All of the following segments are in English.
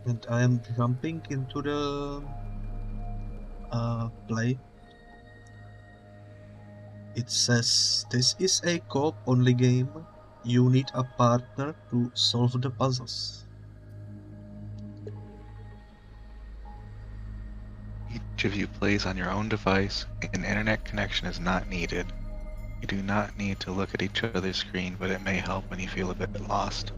And I am jumping into the play. It says this is a co-op-only game. You need a partner to solve the puzzles. Each of you plays on your own device. An internet connection is not needed. You do not need to look at each other's screen, but it may help when you feel a bit lost.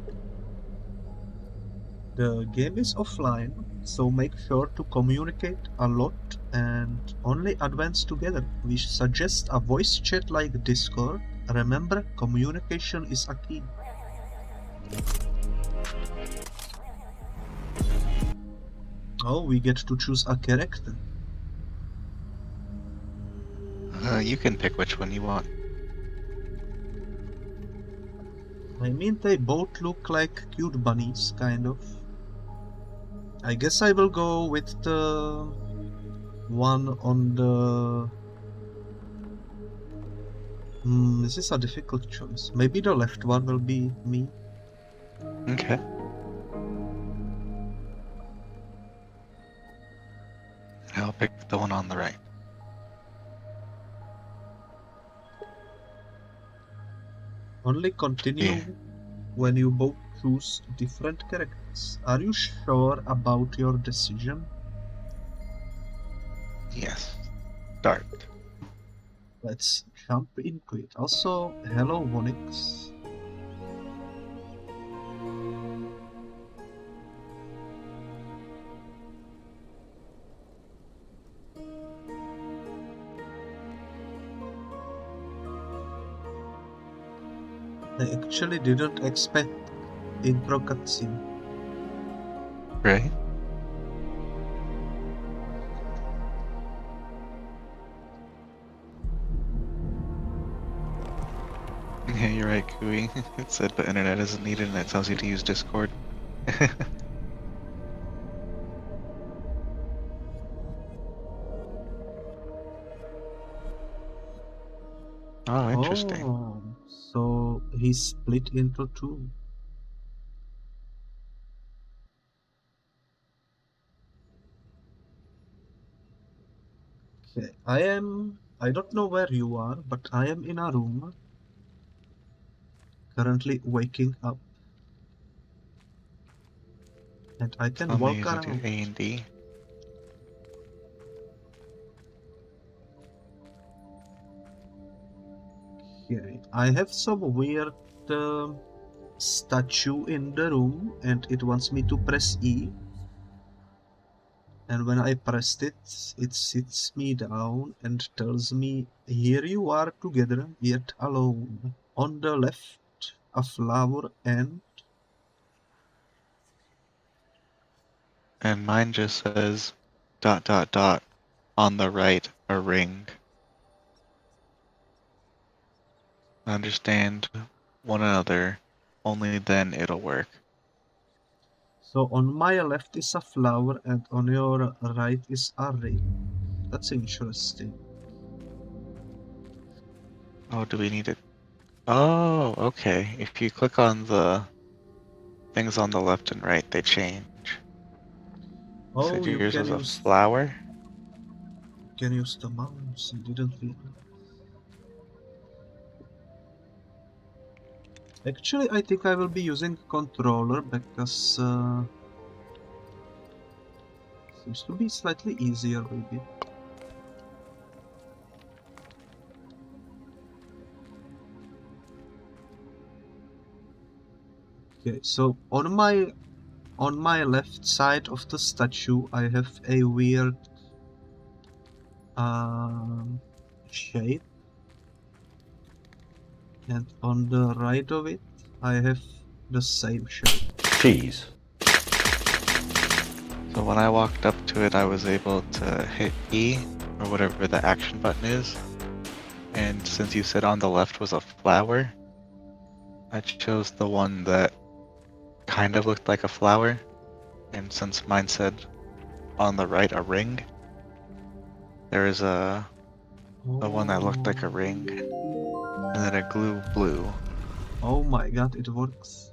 The game is offline, so make sure to communicate a lot and only advance together. We suggest a voice chat like Discord. Remember, communication is a key. Oh, we get to choose a character. You can pick which one you want. I mean, they both look like cute bunnies, kind of. I guess I will go with the one on the... this is a difficult choice. Maybe the left one will be me. Okay. I'll pick the one on the right. Only continue when you both choose different characters. Are you sure about your decision? Yes. Start. Let's jump into it. Also, hello Vonix. I actually didn't expect intro cutscene. Right? Yeah, you're right, Kui. It said the internet isn't needed and it tells you to use Discord. Oh, interesting. Oh, so he's split into two. Okay, I don't know where you are, but I am in a room, currently waking up. And I can Tell me walk to do around. A and D. Okay, I have some weird statue in the room, and it wants me to press E. And when I pressed it, it sits me down and tells me, here you are together, yet alone. On the left, a flower and... And mine just says ... on the right, a ring. Understand one another, only then it'll work. So on my left is a flower and on your right is a ring. That's interesting. Oh, do we need it? Oh, okay. If you click on the things on the left and right, they change. Oh, Said you yours can was a use flower? the mouse. I didn't realize. Actually, I think I will be using controller because seems to be slightly easier, maybe. Okay, so on my left side of the statue, I have a weird shape, and on the right of it, I have the same shape. Cheese. So when I walked up to it, I was able to hit E, or whatever the action button is. And since you said on the left was a flower, I chose the one that kind of looked like a flower. And since mine said on the right a ring, there is a one that looked like a ring, and then a glue blue. Oh my god, it works.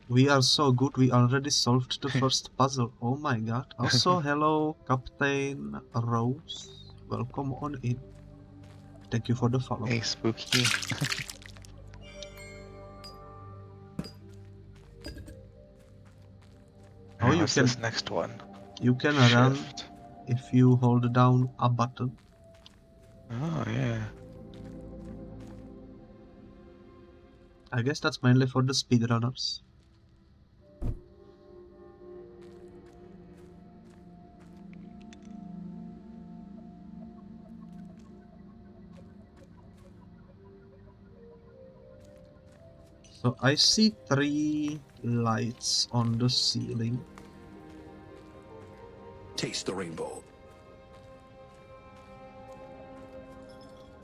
We are so good, we already solved the first puzzle. Oh my god. Also, hello, Captain Rose. Welcome on in. Thank you for the follow. Hey, spooky. Oh, Alright, what's this next one? You can run Shift. if you hold down a button. Oh, yeah. I guess that's mainly for the speedrunners. So I see 3 lights on the ceiling. Taste the rainbow.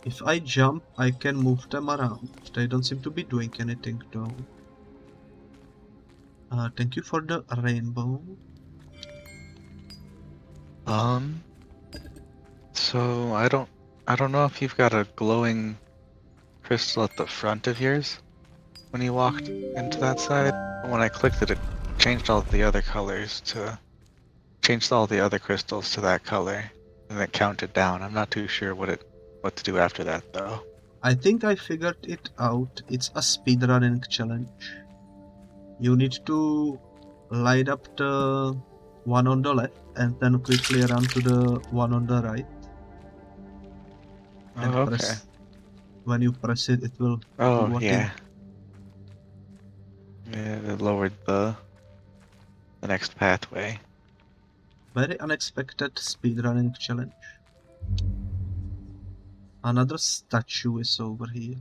If I jump, I can move them around. They don't seem to be doing anything though. Thank you for the rainbow. So I don't know if you've got a glowing crystal at the front of yours when you walked into that side. When I clicked it, it changed all the other crystals to that color, and it counted down. I'm not too sure what to do after that though. I think I figured it out. It's a speedrunning challenge. You need to light up the one on the left and then quickly run to the one on the right. And Oh, okay. when you press it, it will do Oh, a yeah. thing. Yeah, it lowered the next pathway. Very unexpected speedrunning challenge. Another statue is over here.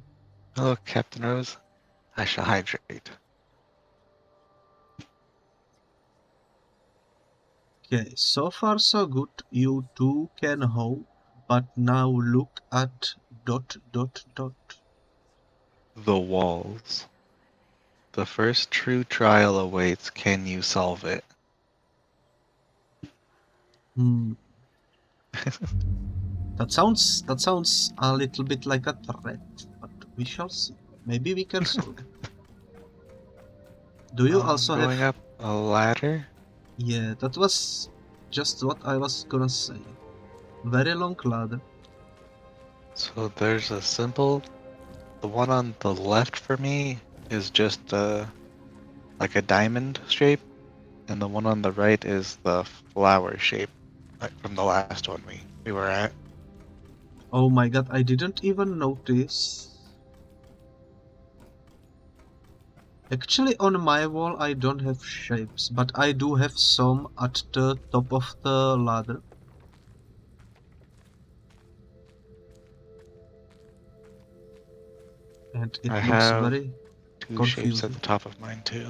Hello, Captain Rose. I shall hydrate. Okay, so far so good. You too can hope, but now look at ... The walls. The first true trial awaits. Can you solve it? That sounds a little bit like a threat, but we shall see. Maybe we can solve it. Do you also have... Going up a ladder? Yeah, that was just what I was gonna say. Very long ladder. So there's a simple... The one on the left for me is just like a diamond shape, and the one on the right is the flower shape, like from the last one we were at. Oh my god, I didn't even notice. Actually, on my wall I don't have shapes, but I do have some at the top of the ladder. And it I looks have very 2 shapes at confusing. the top of mine too.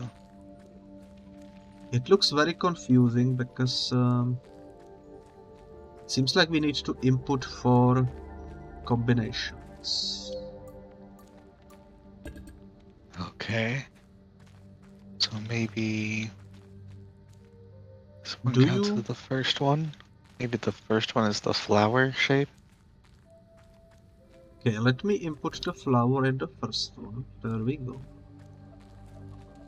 It looks very confusing because it seems like we need to input for combinations. Okay. So maybe this one Do counts you... as the first one? Maybe the first one is the flower shape? Okay, let me input the flower in the first one. There we go.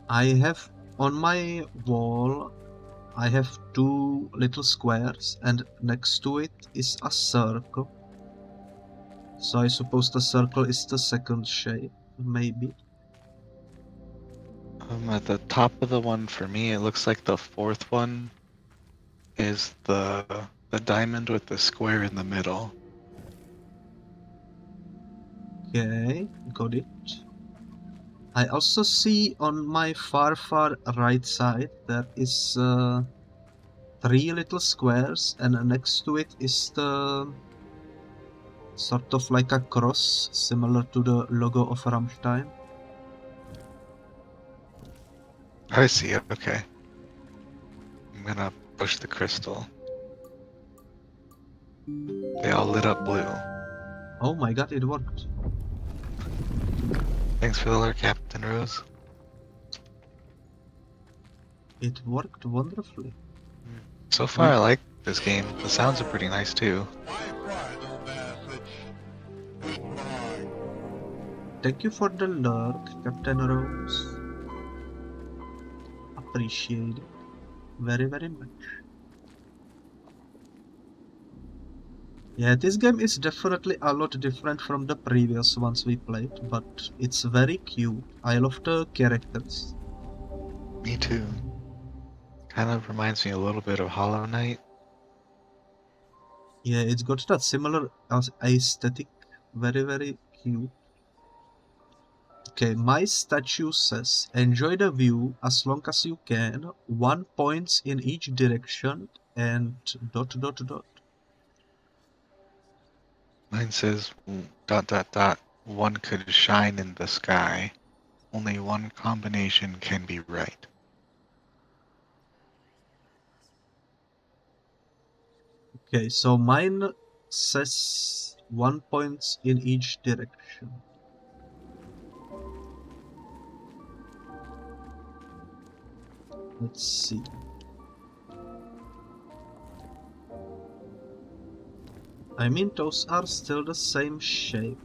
I have on my wall, I have 2 little squares, and next to it is a circle. So I suppose the circle is the second shape, maybe. At the top of the one for me, it looks like the fourth one is the diamond with the square in the middle. Okay, got it. I also see on my far right side there is 3 little squares, and next to it is the sort of like a cross, similar to the logo of Rammstein. I see it, okay. I'm gonna push the crystal. They all lit up blue. Oh my god, it worked. Thanks for the alert, Captain Rose. It worked wonderfully. So far, I like this game. The sounds are pretty nice too. Thank you for the lurk, Captain Rose. appreciate it very, very much. Yeah, this game is definitely a lot different from the previous ones we played, but it's very cute. I love the characters. Me too. Kind of reminds me a little bit of Hollow Knight. Yeah, it's got that similar aesthetic. Very, very cute. Okay, my statue says, enjoy the view as long as you can, 1 points in each direction, and ... Mine says ... one could shine in the sky. Only one combination can be right. Okay, so mine says 1 points in each direction. Let's see. I mean, those are still the same shapes.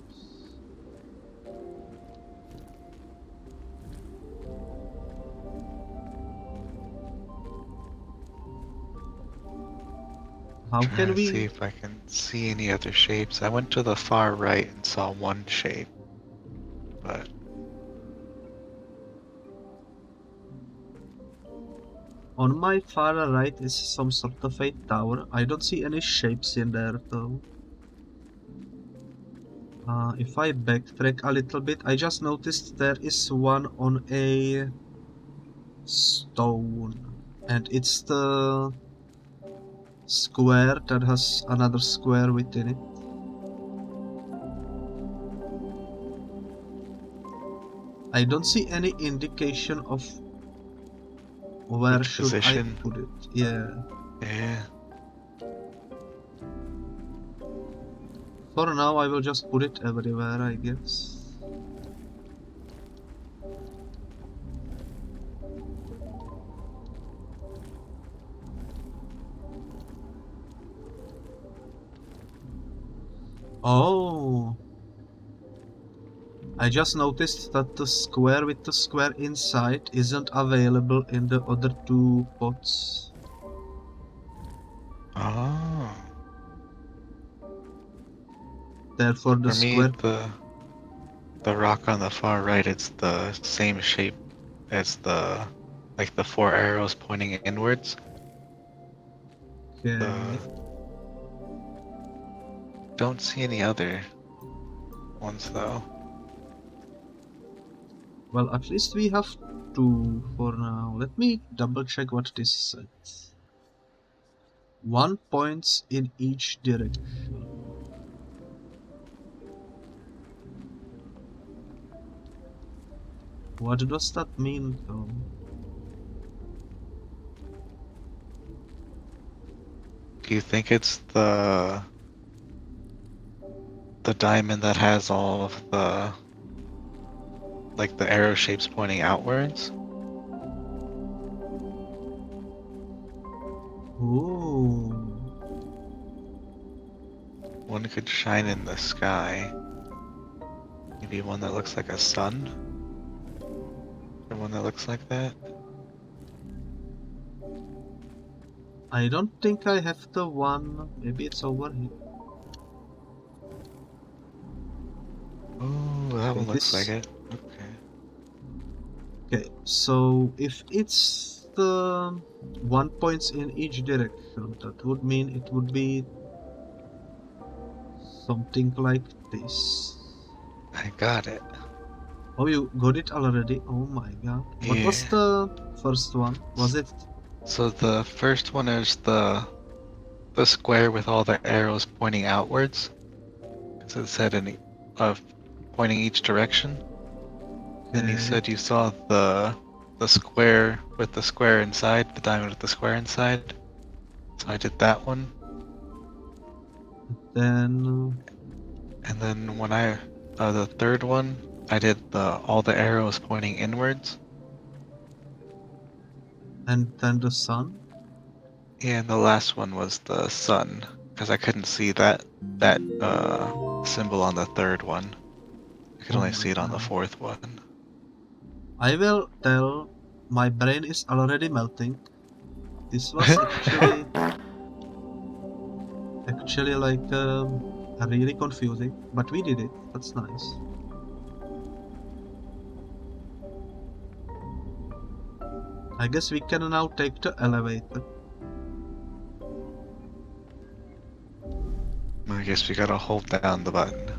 How Trying can to see we... if I can see any other shapes. I went to the far right and saw one shape, but On my far right is some sort of a tower. I don't see any shapes in there though. If I backtrack a little bit, I just noticed there is one on a stone. And it's the square that has another square within it. I don't see any indication of where which should I position? put it. Yeah. Yeah. For now, I will just put it everywhere, I guess. Oh, I just noticed that the square with the square inside isn't available in the other two pots. Oh. Therefore, the For me, square... the rock on the far right, it's the same shape as like the four arrows pointing inwards. Okay. Don't see any other ones though. Well, at least we have two for now. Let me double check what this says. 1 points in each direction. What does that mean though? Do you think it's the diamond that has all of the like the arrow shapes pointing outwards? Ooh. One could shine in the sky. Maybe one that looks like a sun? Or one that looks like that? I don't think I have the one. Maybe it's over here. Oh, that Okay, one looks like it. Okay. Okay, so if it's the 1 points in each direction, that would mean it would be something like this. I got it. Oh, you got it already? Oh my god. What was Yeah. the first one? Was it... So the first one is the square with all the arrows pointing outwards. Because it said pointing each direction. Then you Okay, said you saw the square with the square inside, the diamond with the square inside. So I did that one. then... And then when the third one, I did all the arrows pointing inwards. and then the sun? Yeah, and the last one was the sun, because I couldn't see that symbol on the third one. I could Oh only my see it on the god. fourth one. I will tell My brain is already melting. This was actually like really confusing, but we did it. That's nice. I guess we can now take the elevator. I guess we gotta hold down the button.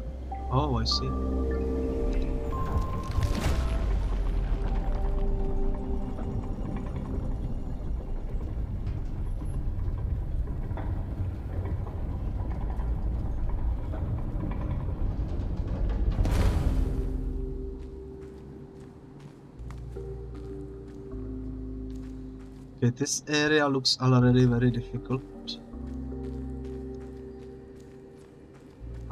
Oh, I see. Okay, this area looks already very difficult.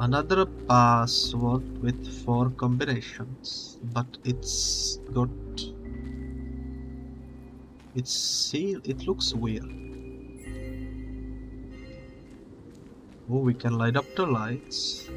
Another password with 4 combinations, but it's got... It's sealed. It looks weird. Oh, we can light up the lights.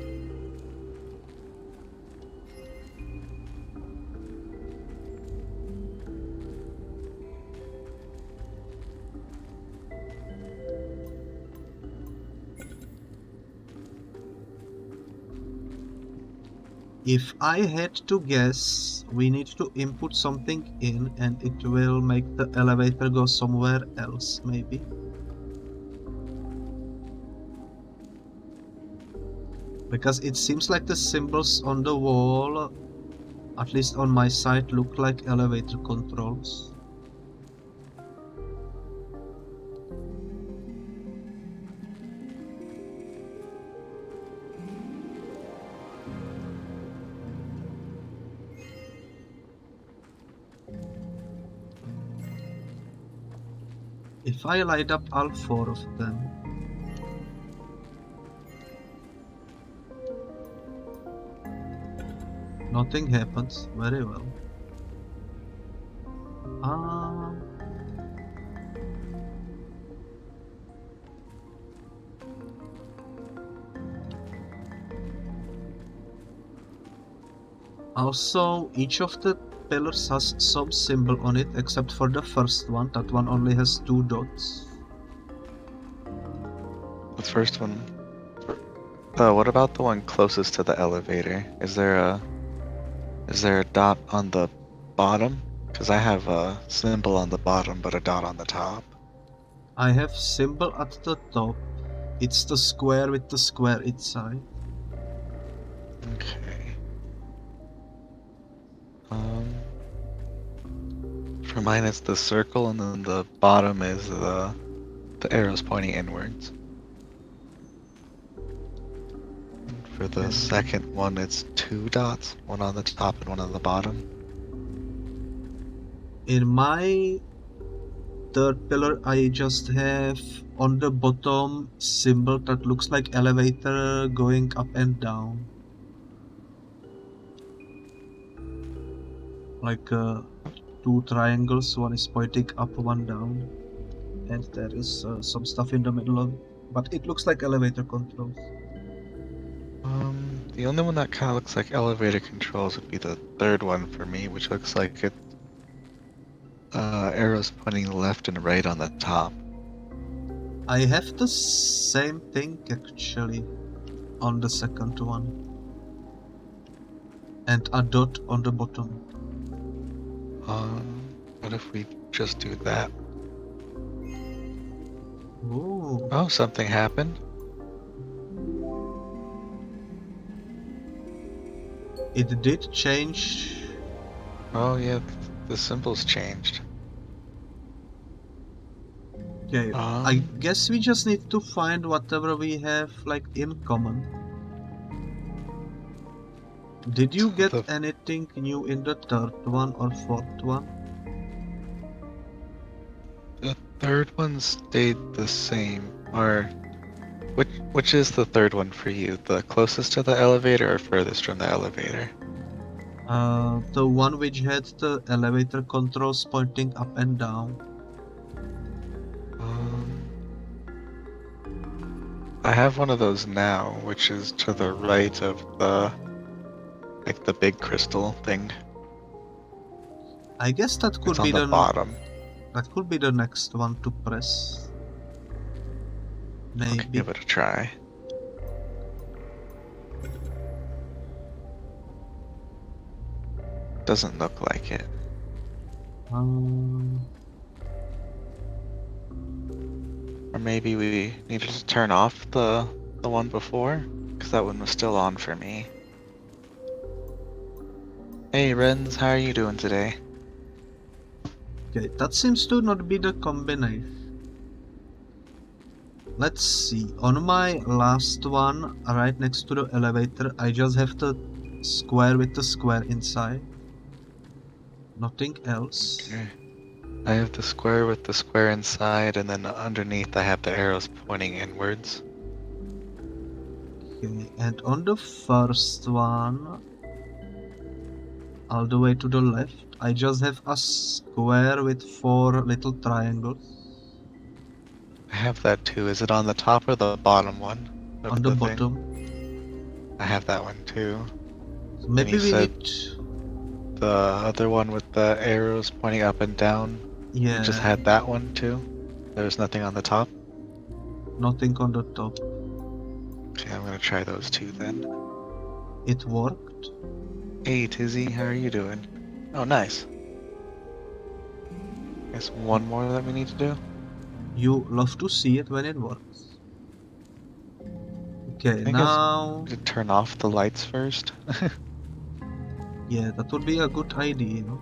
If I had to guess, we need to input something in and it will make the elevator go somewhere else, maybe. Because it seems like the symbols on the wall, at least on my side, look like elevator controls. If I light up all 4 of them, nothing happens. Very well. Also, each of the pillars has some symbol on it, except for the first one. That one only has 2 dots. The first one. What about the one closest to the elevator? Is there a dot on the bottom? Because I have a symbol on the bottom, but a dot on the top. I have symbol at the top. It's the square with the square inside. Okay. For mine, it's the circle, and then the bottom is the arrows pointing inwards. And for the Okay. second one, it's 2 dots, one on the top and one on the bottom. In my third pillar, I just have on the bottom symbol that looks like elevator going up and down. Like 2 triangles, one is pointing up, one down. And there is some stuff in the middle of it. But it looks like elevator controls. The only one that kind of looks like elevator controls would be the third one for me, which looks like it arrows pointing left and right on the top. I have the same thing actually on the second one. And a dot on the bottom. What if we just do that? Ooh. Oh, something happened. It did change. Oh yeah, the symbols changed. Okay, I guess we just need to find whatever we have like in common. Did you get anything new in the third one or fourth one? The third one stayed the same. Or which is the third one for you? The closest to the elevator or furthest from the elevator? The one which had the elevator controls pointing up and down. I have one of those now, which is to the right of the big crystal thing. I guess that could It's be on the bottom. the next one to press. Okay, Maybe. give it a try. Doesn't look like it. Or maybe we needed to turn off the one before, because that one was still on for me. Hey Renz, how are you doing today? Okay, that seems to not be the combination. Let's see. On my last one, right next to the elevator, I just have the square with the square inside. Nothing else. Okay. I have the square with the square inside, and then underneath I have the arrows pointing inwards. Okay, and on the first one, all the way to the left, I just have a square with 4 little triangles. I have that too. Is it on the top or the bottom one On of the the thing? bottom. I have that one too. So And maybe you we said need... the other one with the arrows pointing up and down. You just Yeah, had that one too? There's nothing on the top? nothing on the top. Okay, I'm gonna try those two then. It worked. Hey Tizzy, how are you doing? Oh, nice. Guess one more that we need to do? You love to see it when it works. Okay, I guess now... we could turn off the lights first. Yeah, that would be a good idea, you know?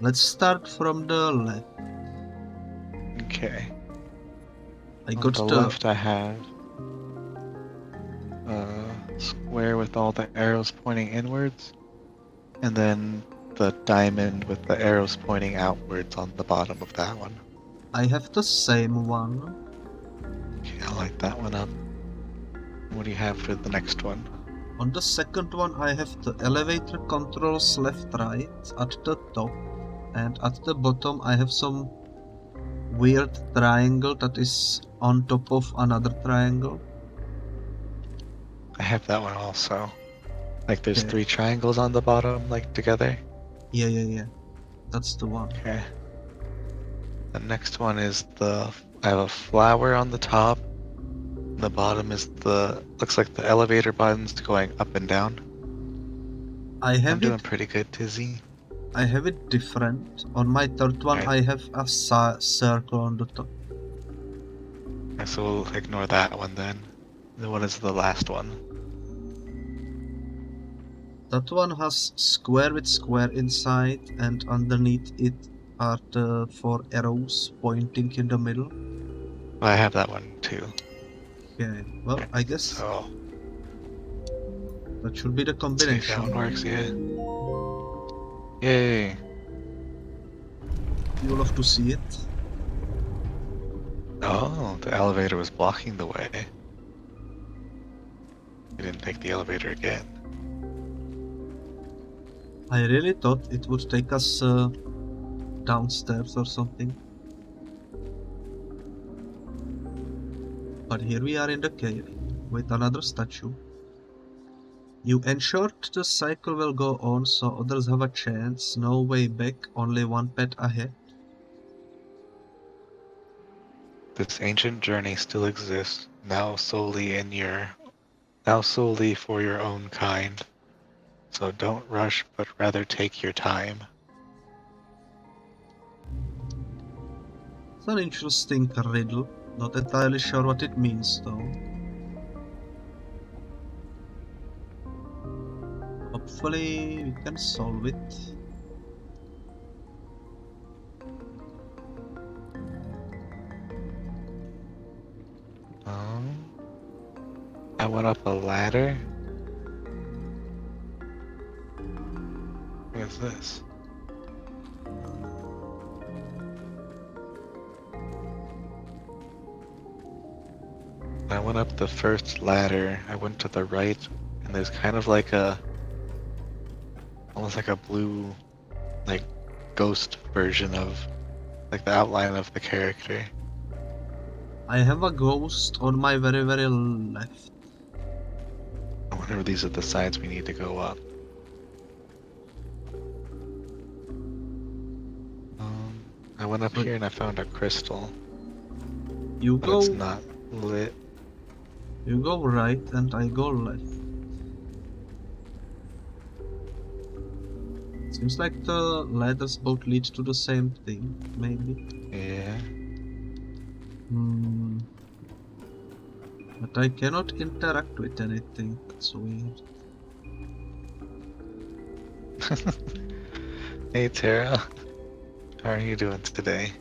Let's start from the left. Okay. I On got the the... left I have a square with all the arrows pointing inwards, and then the diamond with the arrows pointing outwards on the bottom of that one. I have the same one. Okay, I'll light that one up. What do you have for the next one? On the second one, I have the elevator controls left right at the top, and at the bottom, I have some weird triangle that is on top of another triangle. I have that one also. Like there's Okay. 3 triangles on the bottom, like together. Yeah. That's the one. Okay. The next one is I have a flower on the top. The bottom is looks like the elevator buttons going up and down. I I'm have doing it. pretty good, Tizzy. I have it different. On my third one, Alright, I have a circle on the top. so we'll ignore that one then. The one is the last one. That one has square with square inside, and underneath it are the 4 arrows pointing in the middle. I have that one too. Okay, well, I guess So, that should be the let's see if that combination. one works, yeah. Yay! You love to see it. Oh, the elevator was blocking the way. We didn't take the elevator again. I really thought it would take us downstairs or something. But here we are in the cave with another statue. You ensured the cycle will go on so others have a chance. No way back, only one path ahead. This ancient journey still exists, now solely for your own kind. So don't rush, but rather take your time. It's an interesting riddle. Not entirely sure what it means though. Hopefully we can solve it. I went up a ladder. What is this? I went up the first ladder. I went to the right, and there's kind of like almost like a blue, like ghost version of, like the outline of the character. I have a ghost on my very left. I wonder if these are the sides we need to go up. went up But here and I found a crystal, you but it's go not lit. right and I go left. Seems like the ladders both lead to the same thing, maybe. Yeah. But I cannot interact with anything. It's weird. Hey Tara, how are you doing today?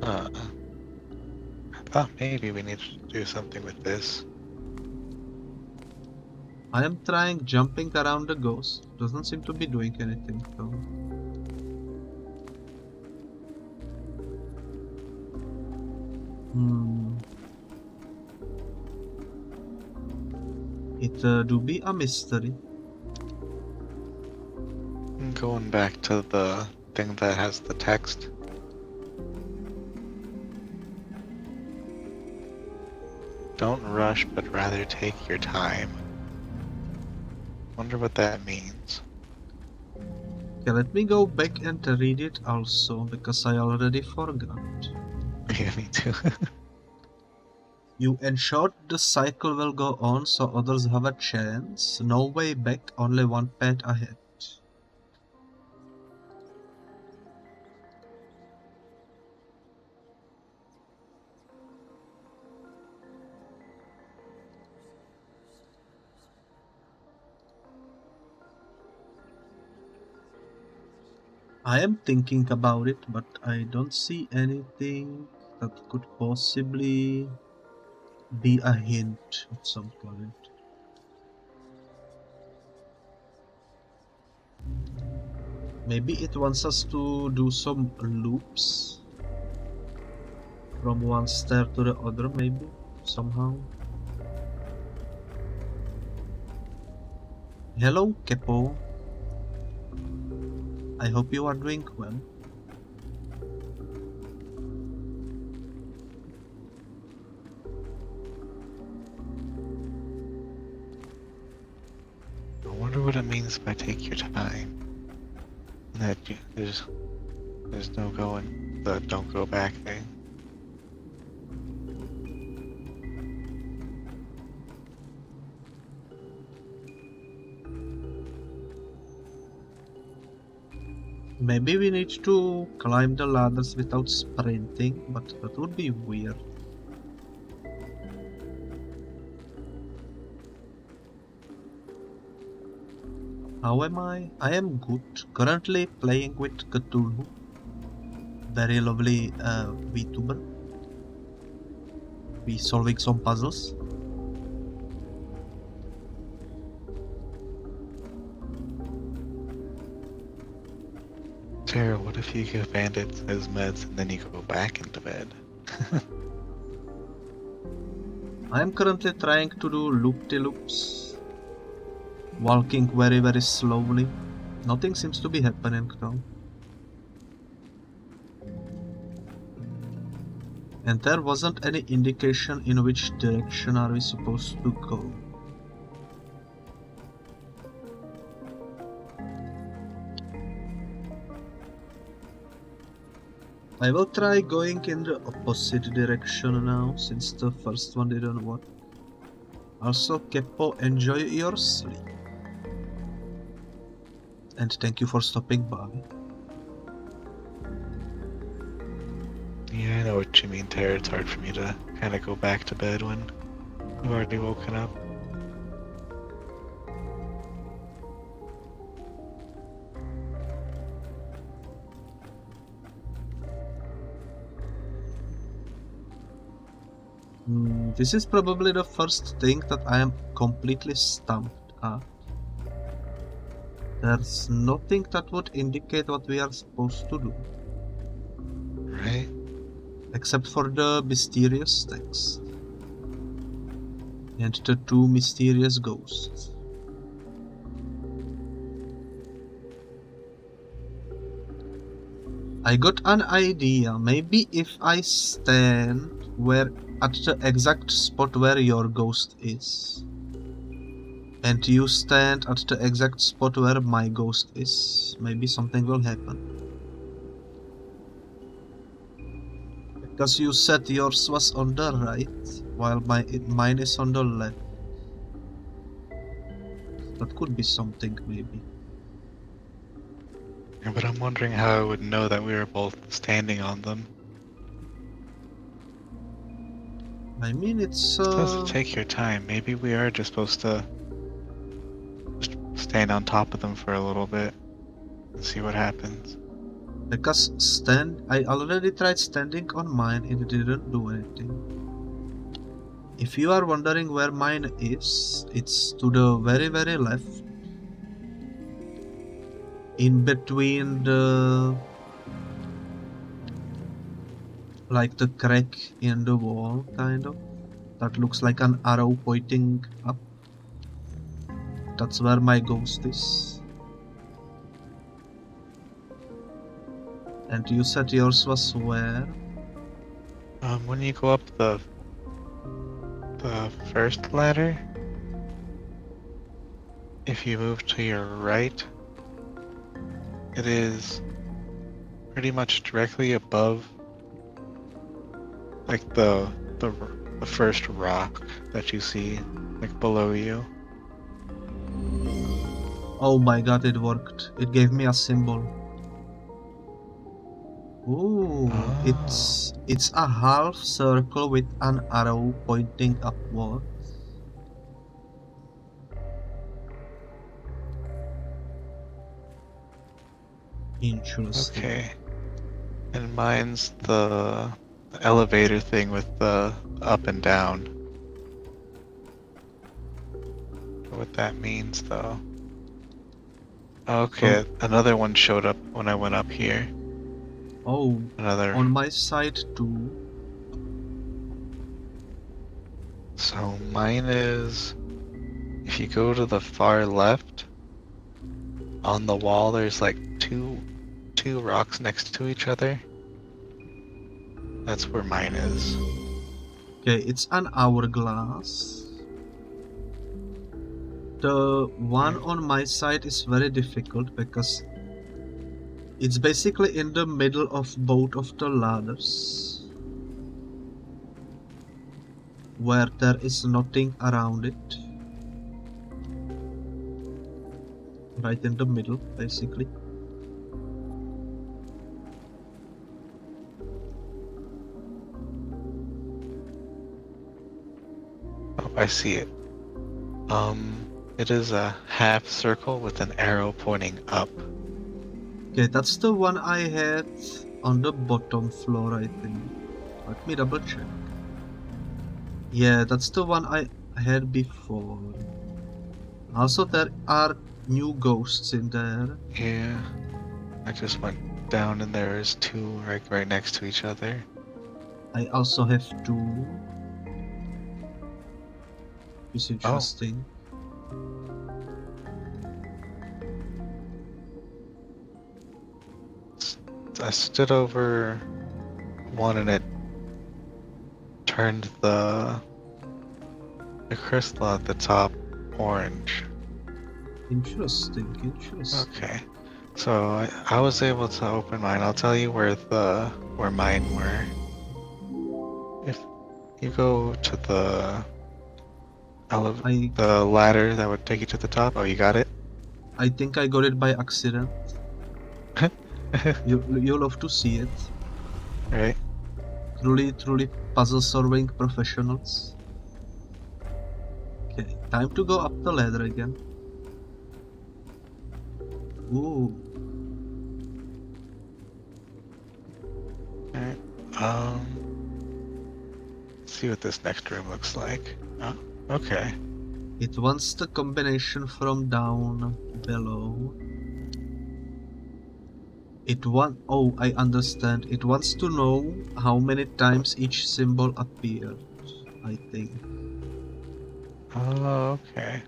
I thought maybe we need to do something with this. I am trying jumping around the ghost. Doesn't seem to be doing anything though. It do be a mystery. I'm going back to the thing that has the text. Don't rush, but rather take your time. Wonder what that means. Okay, let me go back and read it also, because I already forgot. Yeah, me too. You ensured the cycle will go on so others have a chance. No way back, only one path ahead. I am thinking about it, but I don't see anything that could possibly be a hint of some kind. Maybe it wants us to do some loops from one stair to the other, maybe, somehow. Hello, Kepo. I hope you are doing well. I wonder what it means by take your time. That there's no going, the don't go back thing. Maybe we need to climb the ladders without sprinting, but that would be weird. How am I? I am good. Currently playing with Cthulhu. Very lovely VTuber. We solving some puzzles. Tara, what if you give bandits his meds and then you go back into bed? I am currently trying to do loop-de-loops. Walking very, very slowly. Nothing seems to be happening though. And there wasn't any indication in which direction are we supposed to go. I will try going in the opposite direction now, since the first one didn't work. Also, Keppo, enjoy your sleep. And thank you for stopping by. Yeah, I know what you mean, Tara. It's hard for me to kind of go back to bed when I've already woken up. This is probably the first thing that I am completely stumped at. There's nothing that would indicate what we are supposed to do. Right? Except for the mysterious text. And the two mysterious ghosts. I got an idea. Maybe if I stand at the exact spot where your ghost is, and you stand at the exact spot where my ghost is, maybe something will happen. Because you said yours was on the right, while mine is on the left. That could be something, maybe. Yeah, but I'm wondering how I would know that we were both standing on them. I mean, it's It says take your time. Maybe we are just supposed to just stand on top of them for a little bit and see what happens. because I already tried standing on mine, it didn't do anything. If you are wondering where mine is, it's to the very, very left. In between the the crack in the wall, kind of. That looks like an arrow pointing up. That's where my ghost is. And you said yours was where? When you go up the first ladder, if you move to your right, it is pretty much directly above, like the first rock that you see, like below you. Oh my god, it worked. It gave me a symbol. Ooh, Oh, it's a half circle with an arrow pointing upward. Interesting. okay. And mine's the elevator thing with the up and down. What that means, though. So, Okay, another one showed up when I went up here. oh, Another. on my side too. So mine is, if you go to the far left, on the wall there's like two rocks next to each other. That's where mine is. Okay, it's an hourglass. The one on my side is very difficult because it's basically in the middle of both of the ladders, where there is nothing around it. Right in the middle, basically. Oh, I see it. It is a half circle with an arrow pointing up. Okay, that's the one I had on the bottom floor, I think. Let me double check. Yeah, that's the one I had before. Also, there are new ghosts in there. Yeah, I just went down and there's two right next to each other. I also have two. It's Oh, interesting. I stood over one and it turned the crystal at the top orange. Interesting, interesting. Okay, so I was able to open mine. I'll tell you where mine were. If you go to the ladder that would take you to the top. Oh, you got it? I think I got it by accident. You'll love to see it. Right? Truly puzzle solving professionals. Okay, time to go up the ladder again. Ooh. Alright. Let's see what this next room looks like. Oh, okay. It wants the combination from down below. Oh, I understand. It wants to know how many times each symbol appeared, I think. Oh, okay.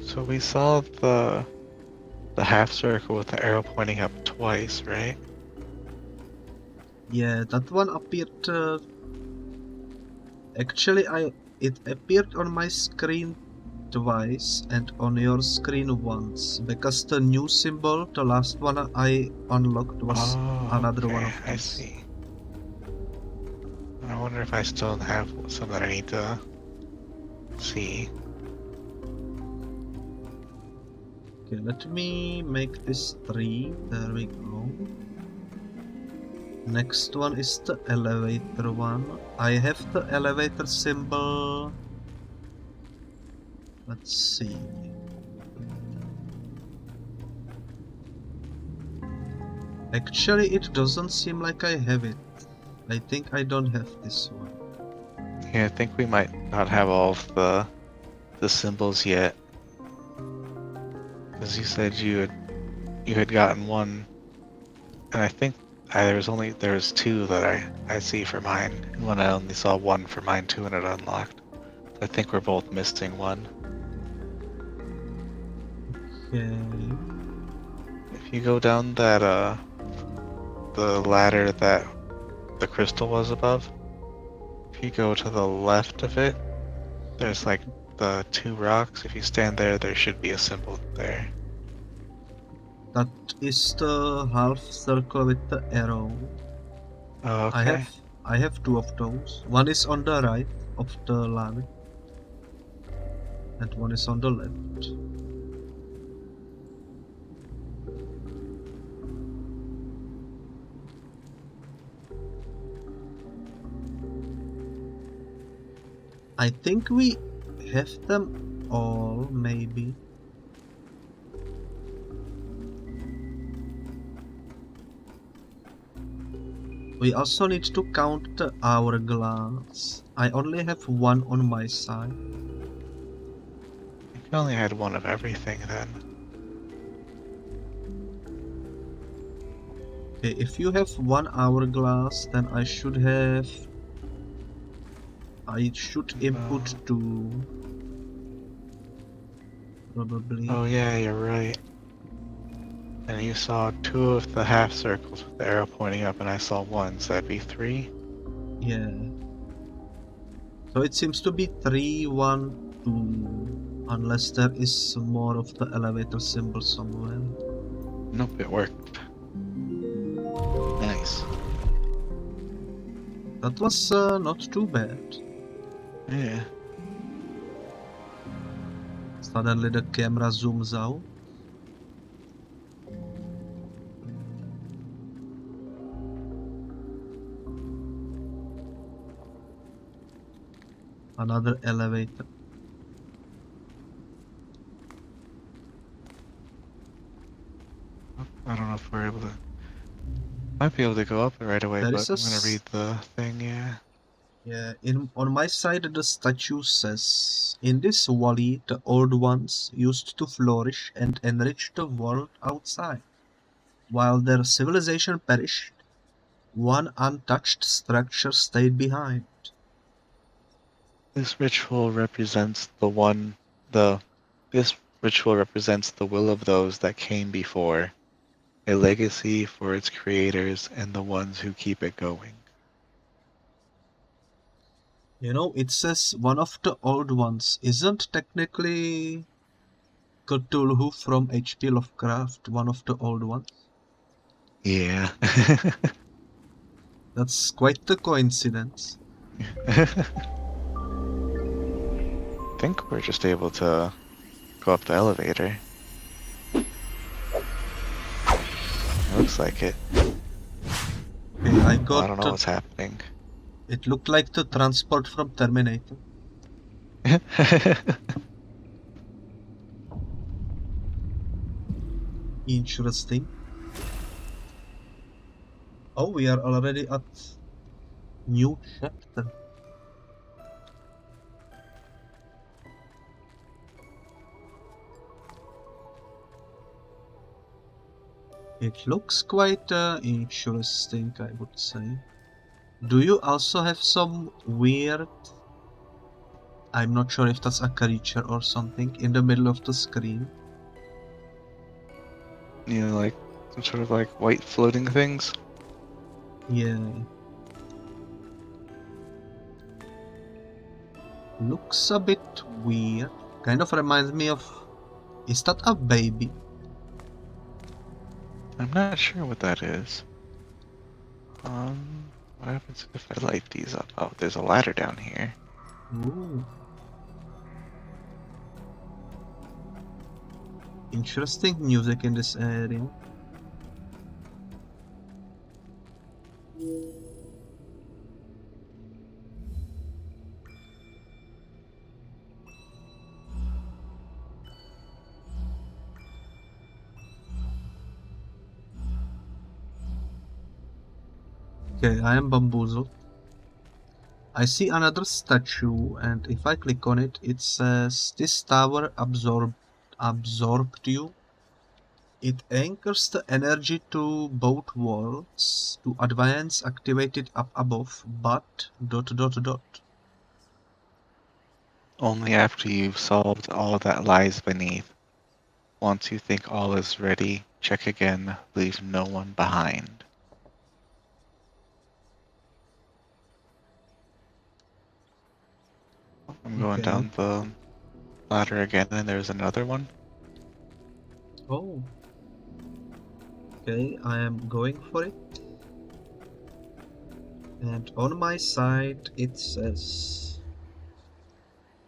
So we saw the half circle with the arrow pointing up twice, right? Yeah, that one appeared. Actually, it appeared on my screen twice and on your screen once, because the new symbol, the last one I unlocked, was another one okay, of I these. see. I wonder if I still have some that I need to see. Okay, let me make this 3. There we go. Next one is the elevator one. I have the elevator symbol. Let's see. Actually, it doesn't seem like I have it. I think I don't have this one. Yeah, I think we might not have all of the symbols yet. Because you said you had gotten one, and I think there was 2 that I see for mine, and when I only saw 1 for mine too, and it unlocked. So I think we're both missing one. Okay. If you go down that the ladder that the crystal was above, if you go to the left of it, there's like the 2 rocks. If you stand there, there should be a symbol there. That is the half circle with the arrow. Oh, okay. I have 2 of those. One is on the right of the ladder, and one is on the left. I think we have them all, maybe. We also need to count the hourglass. I only have 1 on my side. You only had 1 of everything then. Okay, if you have 1 hourglass, then I should input 2. Probably. Oh yeah, you're right. And you saw 2 of the half circles with the arrow pointing up, and I saw 1, so that'd be 3. Yeah. So it seems to be 3, 1, 2. Unless there is more of the elevator symbol somewhere. Nope, it worked. Nice. That was not too bad. Yeah. Suddenly the camera zooms out. Another elevator. I don't know if we're able to. Might be able to go up it right away, There but is a I'm gonna read the thing, yeah. Yeah, on my side the statue says, in this valley the old ones used to flourish and enrich the world outside. While their civilization perished, one untouched structure stayed behind. This ritual represents this ritual represents the will of those that came before, a legacy for its creators and the ones who keep it going. You know, it says one of the old ones. Isn't technically Cthulhu from H.P. Lovecraft one of the old ones? Yeah. That's quite the coincidence. I think we're just able to go up the elevator. It looks like it. Okay, I Well, I don't got know what's happening. it looked like the transport from Terminator. Interesting. Oh, we are already at new chapter. It looks quite interesting, I would say. Do you also have some weird... I'm not sure if that's a creature or something in the middle of the screen. You know, like some sort of like white floating things. Yeah. Looks a bit weird, Kind of reminds me of... Is that a baby? I'm not sure what that is. What happens if I light these up? Oh, there's a ladder down here. Ooh. Interesting music in this area. Okay, I am Bamboozle. I see another statue, and if I click on it, it says this tower absorbed you. It anchors the energy to both worlds. To advance, activate it up above, but ... Only after you've solved all that lies beneath. Once you think all is ready, check again, leave no one behind. I'm going Okay. down the ladder again, and there's another one. Oh. Okay, I am going for it. And on my side it says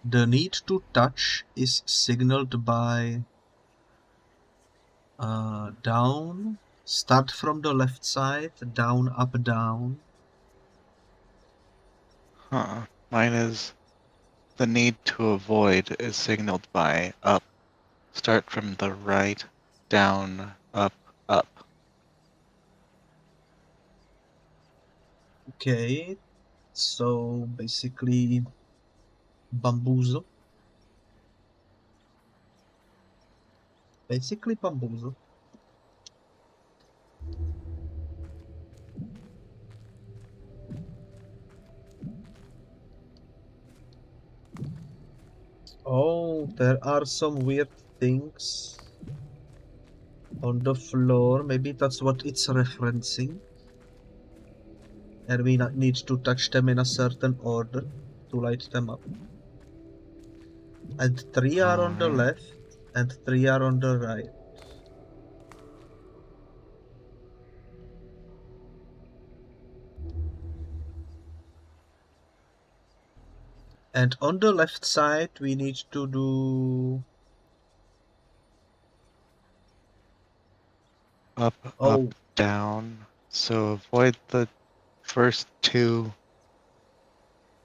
the need to touch is signaled by down, start from the left side, down, up, down. Huh. Mine is the need to avoid is signaled by up. Start from the right, down, up, up. Okay, so basically bamboozle. Basically bamboozle. Oh, there are some weird things on the floor. Maybe that's what it's referencing. And we need to touch them in a certain order to light them up. And 3 are on the Alright. left, and 3 are on the right. And on the left side, we need to do... Up, up, Oh, down. So avoid the first two.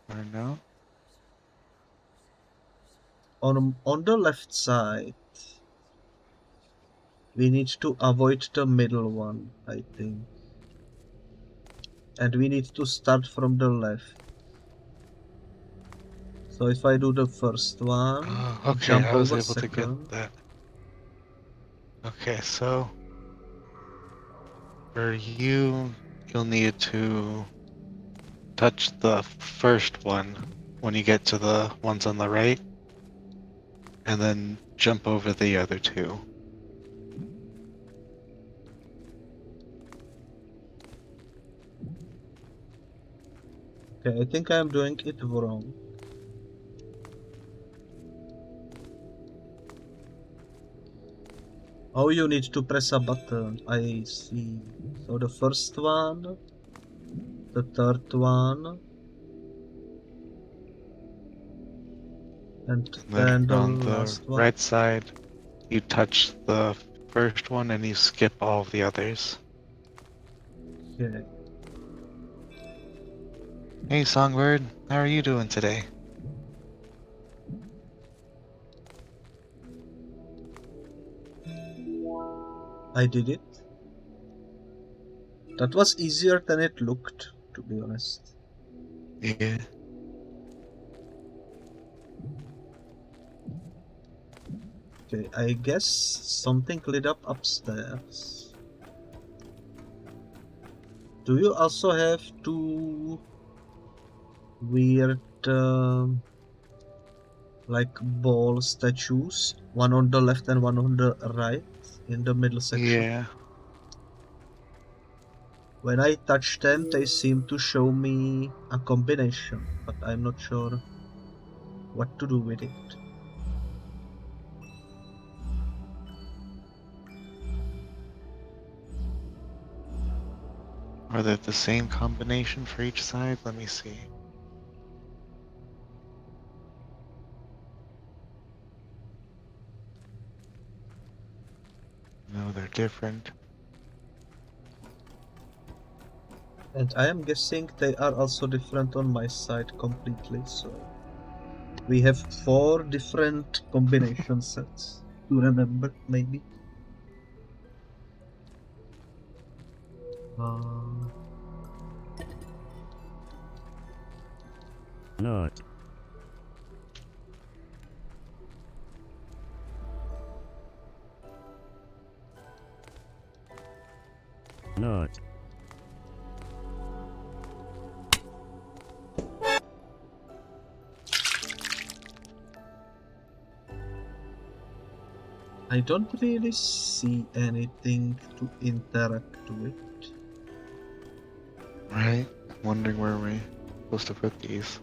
Or no? on the left side, we need to avoid the middle one, I think. And we need to start from the left. So if I do the first one, Oh, okay, jump I was over able to get second. that. Okay, so for you, you'll need to touch the first one when you get to the ones on the right, and then jump over the other two. Okay, I think I am doing it wrong. Oh, you need to press a button. I see. So the first one, the third one, and And then then the on the last one. right side, you touch the first one and you skip all the others. Okay. Hey Songbird, how are you doing today? I did it. That was easier than it looked, to be honest. Yeah. Okay, I guess something lit up upstairs. Do you also have two weird, like ball statues? One on the left and one on the right in the middle section. Yeah. When I touch them, they seem to show me a combination, but I'm not sure what to do with it. Are they the same combination for each side? Let me see. No, they're different. And I am guessing they are also different on my side completely, so we have 4 different combination sets to remember, maybe. Not. Not. I don't really see anything to interact with. Right? Wondering where we're supposed to put these.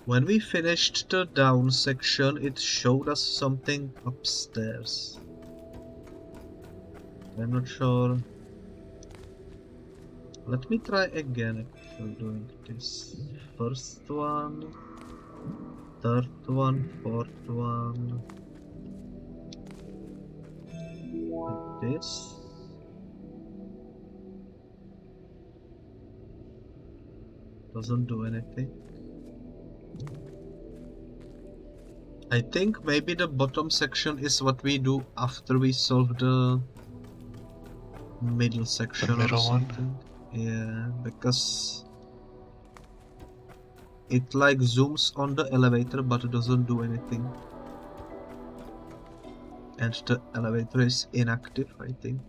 When we finished the down section, it showed us something upstairs. I'm not sure. Let me try again actually doing this. First one, third one, fourth one. Like this. Doesn't do anything. I think maybe the bottom section is what we do after we solve the middle section or middle one? something. Yeah, because it like zooms on the elevator but it doesn't do anything. And the elevator is inactive, I think.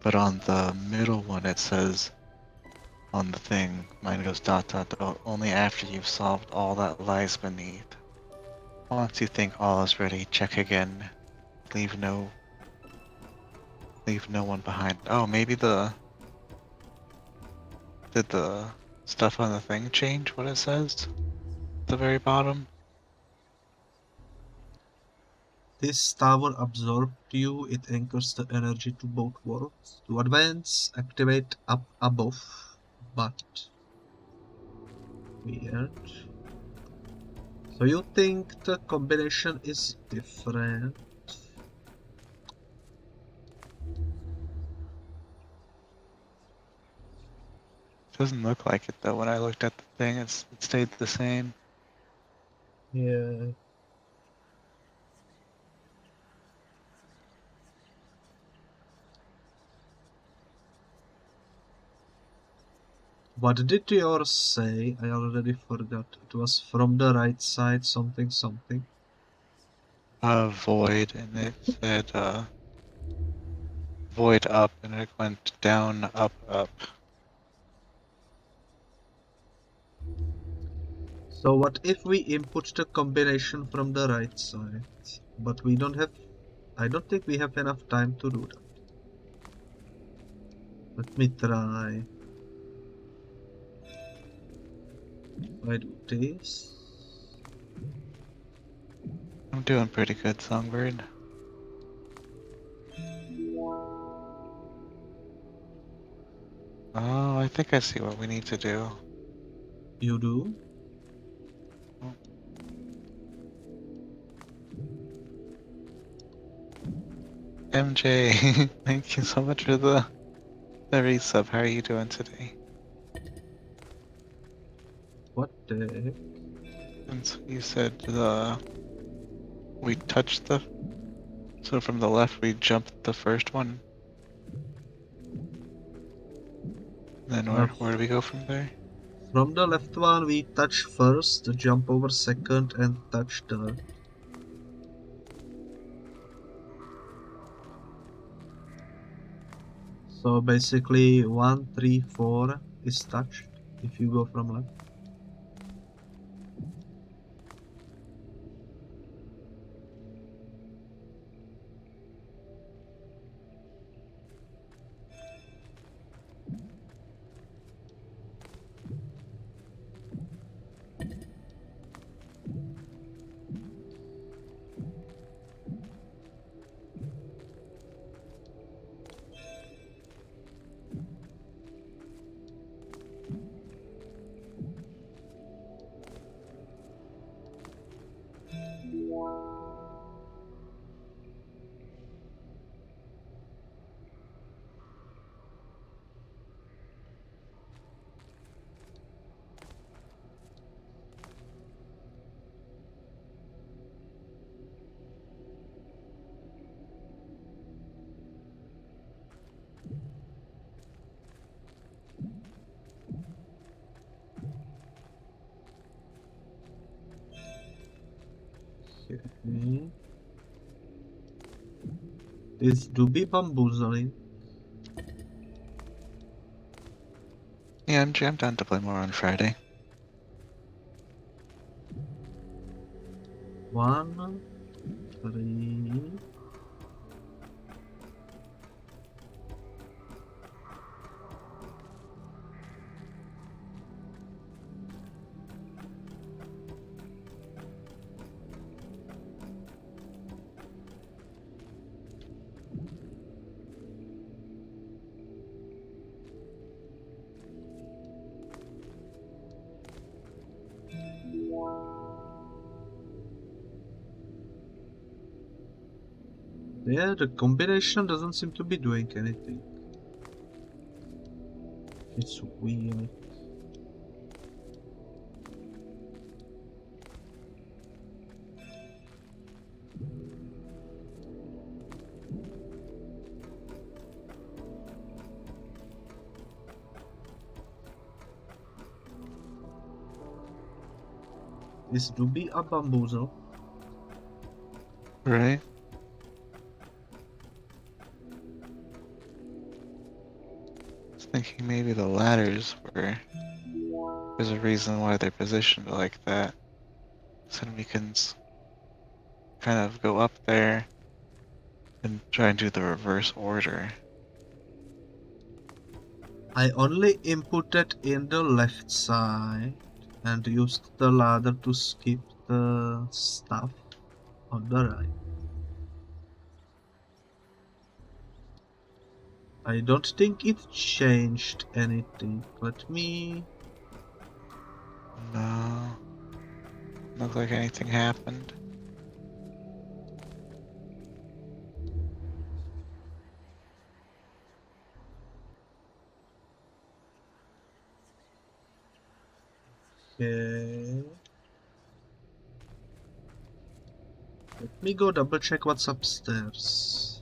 But on the middle one it says on the thing, mine goes dot dot dot, only after you've solved all that lies beneath. Once you think all is ready, check again. Leave no one behind. Oh, maybe did the stuff on the thing change what it says? At the very bottom? This tower absorbed you, it anchors the energy to both worlds. To advance, activate up above, but weird. So you think the combination is different? Doesn't look like it though. When I looked at the thing, it stayed the same. Yeah. What did yours say? I already forgot. It was from the right side, something something. Void, and it said void up, and it went down, up, up. So what if we input the combination from the right side? But we don't have... I don't think we have enough time to do that. Let me try. I do this. I'm doing pretty good, Songbird. Oh, I think I see what we need to do. You do? MJ, thank you so much for the resub. How are you doing today? What the heck? And so you said we touched the, so from the left we jumped the first one. Then where do we go from there? From the left one we touch first, jump over second and touch third. So basically 1, 3, 4 is touched if you go from left. Okay. This do be bamboozling. Yeah, I'm down to play more on Friday. 1, 3. Yeah, the combination doesn't seem to be doing anything. It's weird. This do be a bamboozle. Right? I was thinking maybe the ladders were... There's a reason why they're positioned like that. So then we can kind of go up there and try and do the reverse order. I only inputted in the left side and used the ladder to skip the stuff on the right. I don't think it changed anything. Let me... No. Look like anything happened. Okay. Let me go double check what's upstairs.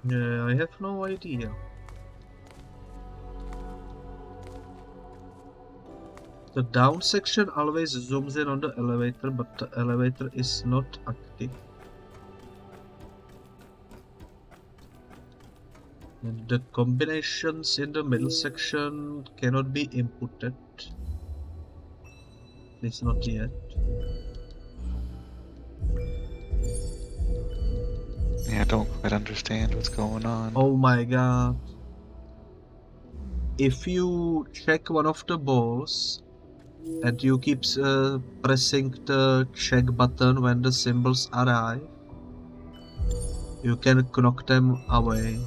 Yeah, I have no idea. The down section always zooms in on the elevator, but the elevator is not active. And the combinations in the middle section cannot be inputted. At least not yet. Yeah, I don't quite understand what's going on. Oh my god. If you check one of the balls and you keep pressing the check button when the symbols arrive, you can knock them away.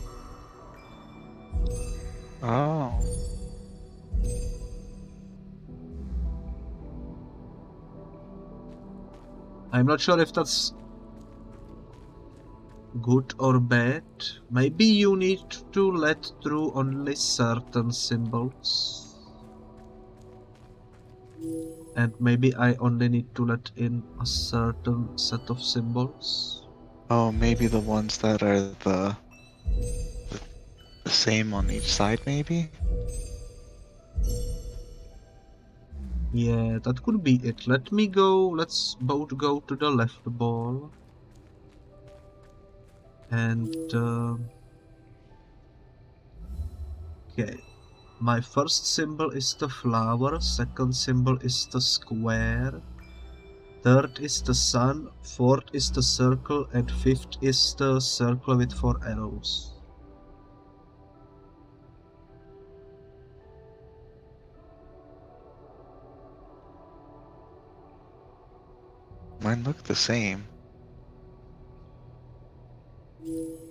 Oh. I'm not sure if that's good or bad. Maybe you need to let through only certain symbols. And maybe I only need to let in a certain set of symbols. Oh, maybe the ones that are the same on each side, maybe? Yeah, that could be it. Let me go. Let's both go to the left ball. And okay, my first symbol is the flower, second symbol is the square, third is the sun, fourth is the circle, and fifth is the circle with 4 arrows. Mine look the same.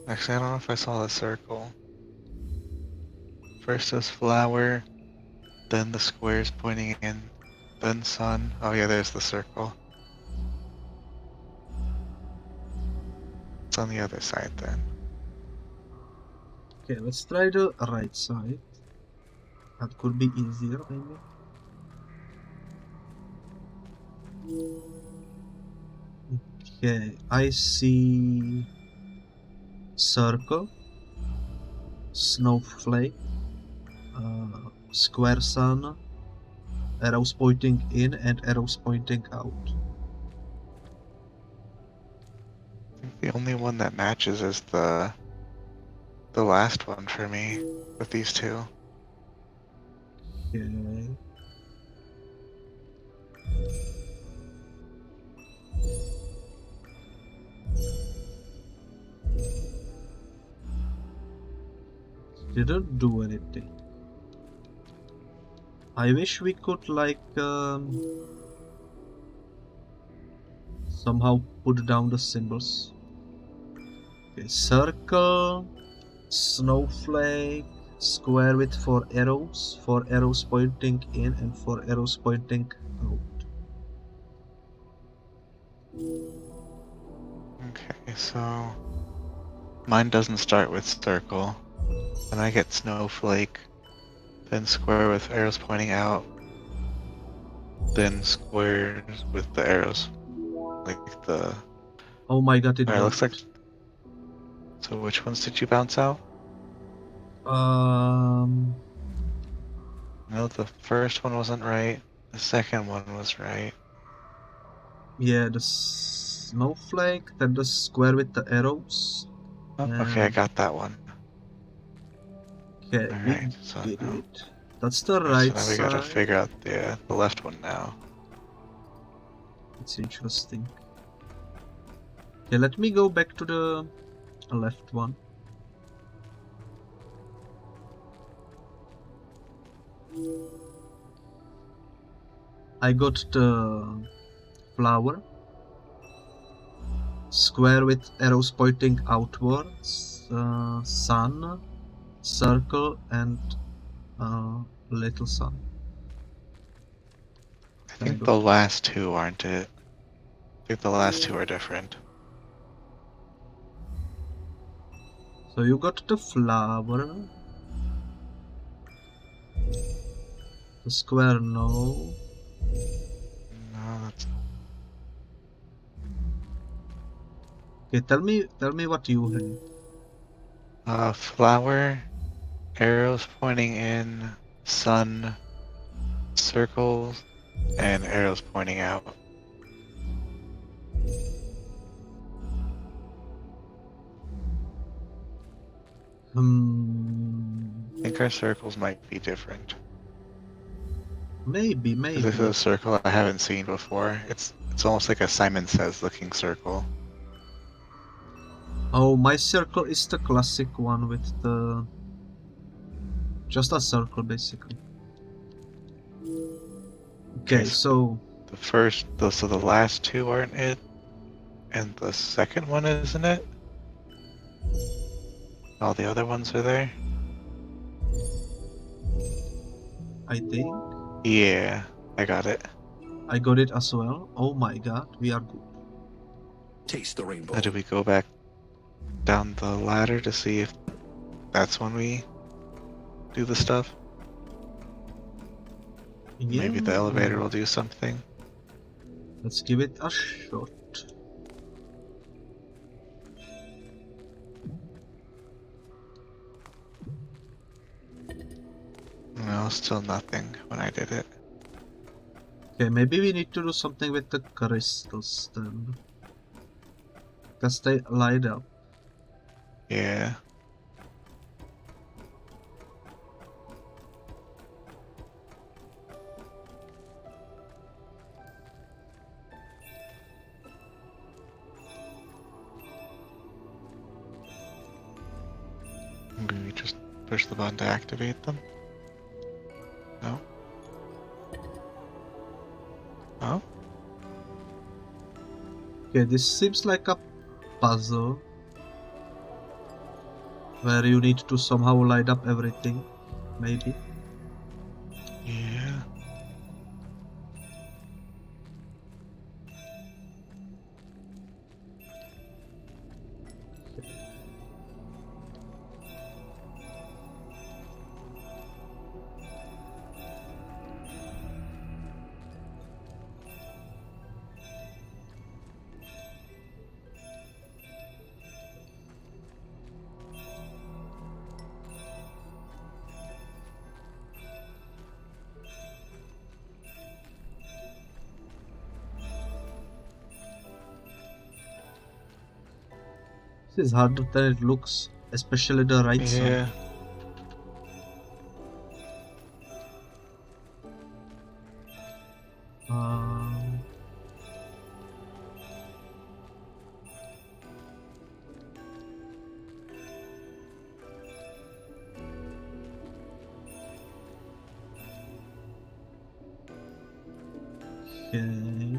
Actually, I don't know if I saw the circle. First is flower, then the squares pointing in, then sun. Oh yeah, there's the circle. It's on the other side then. Okay, let's try the right side. That could be easier, maybe. Okay, I see circle, snowflake, square sun, arrows pointing in and arrows pointing out. I think the only one that matches is the last one for me with these two. Okay. Didn't do anything. I wish we could like somehow put down the symbols. Okay, circle, snowflake, square with 4 arrows pointing in and 4 arrows pointing out. Okay, so mine doesn't start with circle. Then I get snowflake, then square with arrows pointing out, then squares with the arrows, like the. Oh my god, it Alright, looks like. bounced. So which ones did you bounce out? No, the first one wasn't right. The second one was right. Yeah, the snowflake, then the square with the arrows. Oh, okay, I And got that one. okay, we Alright, so did now. it. That's the Alright, so right now we gotta side. figure out the left one now. It's interesting. Okay, let me go back to the left one. I got the flower, square with arrows pointing outwards, sun, circle, and little sun. I Then I think the got. last two aren't it. I think the last two are different. So you got the flower, the square, no. No, that's. Okay, tell me what you have. Flower, arrows pointing in, sun, circles, and arrows pointing out. I think our circles might be different. Maybe, Because this is maybe. a circle I haven't seen before. It's almost like a Simon Says looking circle. Oh, my circle is the classic one with the just a circle basically. Okay, so So the last two aren't it, and the second one isn't it. All the other ones are there. I think Yeah, I got it. I got it as well. Oh my god, we are good. Taste the rainbow. Now do we go back down the ladder to see if that's when we do the stuff? Yeah, Maybe the elevator will do something. let's give it a shot. No, still nothing when I did it. Okay, maybe we need to do something with the crystals then. Because they light up. Yeah. Maybe we just push the button to activate them? No? Oh? Okay, this seems like a puzzle where you need to somehow light up everything. Maybe. Yeah. This is harder than it looks, especially the right side. Yeah. Um, okay.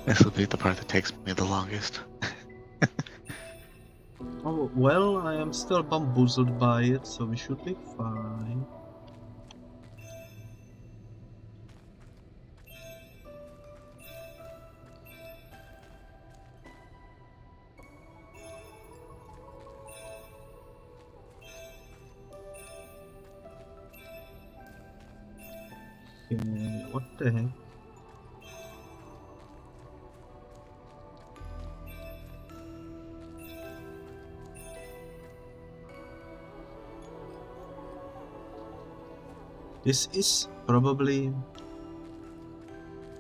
This will be the part that takes me the longest. Oh, well, I am still bamboozled by it, so we should be fine. Okay, what the heck? This is probably...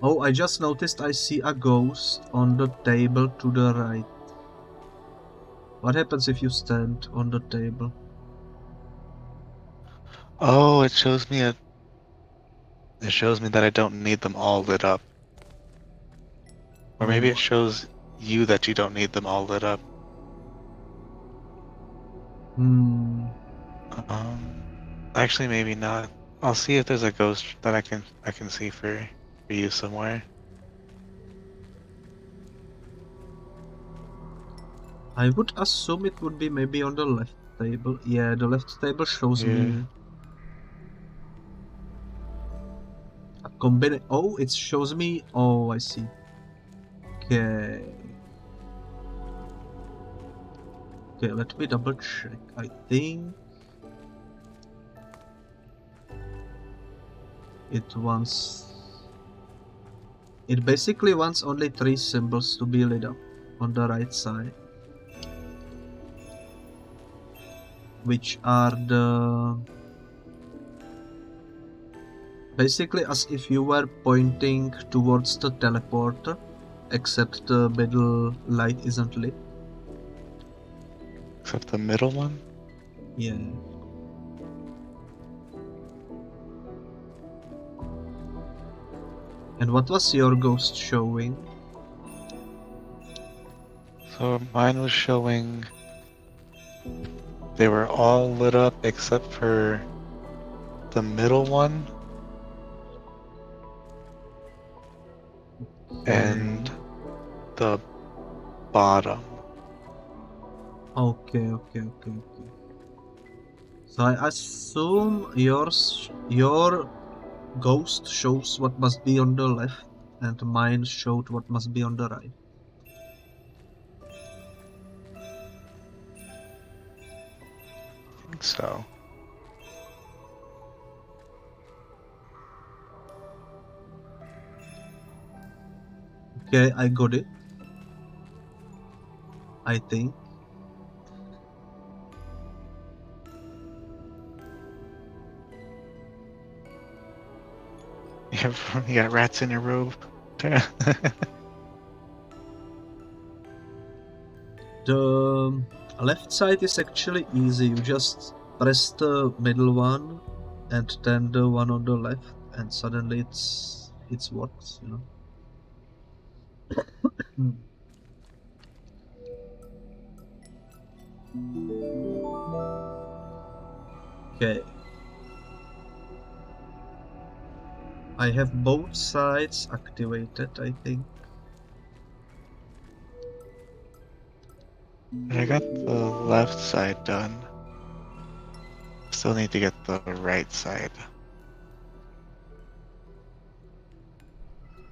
Oh, I just noticed I see a ghost on the table to the right. What happens if you stand on the table? Oh, it shows me that I don't need them all lit up. Or maybe Oh, it shows you that you don't need them all lit up. hmm. Actually, maybe not. I'll see if there's a ghost that I can see for you somewhere. I would assume it would be maybe on the left table. Yeah, the left table shows Yeah. me a combination. Oh, it shows me. Oh, I see. Okay. Okay, let me double check. I think it wants. It basically wants only 3 symbols to be lit up on the right side, which are the... basically as if you were pointing towards the teleporter, except the middle light isn't lit. Except the middle one? Yeah. And what was your ghost showing? So mine was showing they were all lit up except for the middle one and the bottom. Okay. So I assume your ghost shows what must be on the left, and mine showed what must be on the right. I think so. Okay, I got it. I think. You got rats in your robe. The left side is actually easy. You just press the middle one and then the one on the left, and suddenly it's works, you know. Okay. I have both sides activated, I think. I got the left side done. Still need to get the right side.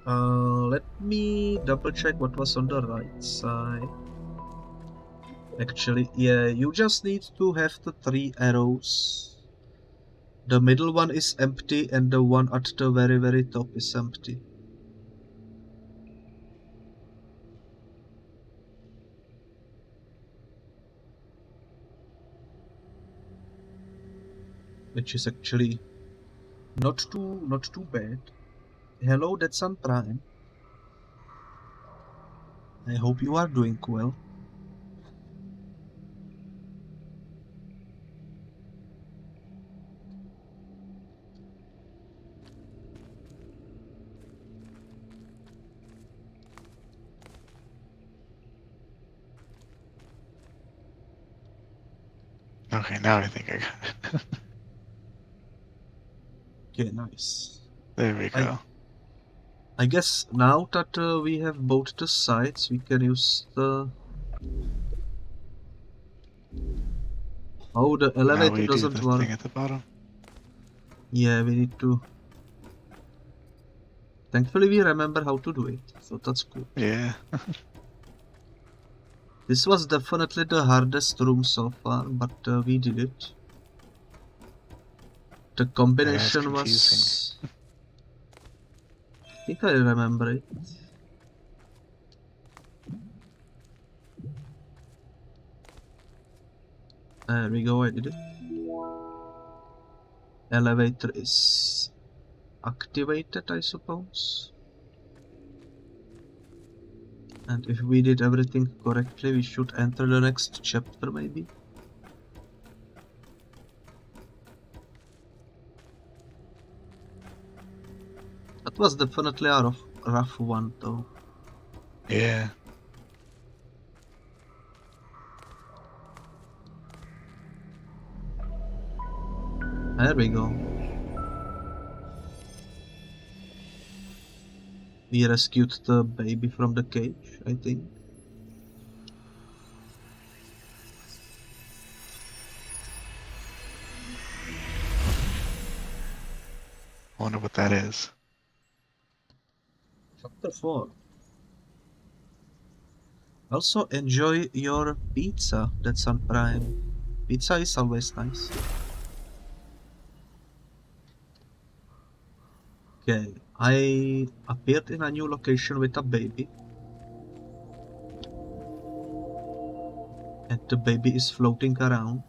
Let me double check what was on the right side. Actually, yeah, you just need to have the 3 arrows. The middle one is empty and the one at the very top is empty. Which is actually not too bad. Hello, that's on Prime. I hope you are doing well. Okay, now I think I got it. Okay, nice. There we go. I guess now that we have both the sides, we can use the... Oh, the Now elevator we do doesn't the work. thing at the bottom. Yeah, we need to... Thankfully we remember how to do it, so that's good. Yeah. This was definitely the hardest room so far, but we did it. The combination confusing. was... I think I remember it. There we go, I did it. Elevator is activated, I suppose. And if we did everything correctly, we should enter the next chapter, maybe? That was definitely a rough one, though. Yeah. There we go. We rescued the baby from the cage, I think. I wonder what that is. Chapter 4. Also enjoy your pizza that's on Prime. Pizza is always nice. Okay, I appeared in a new location with a baby. And the baby is floating around.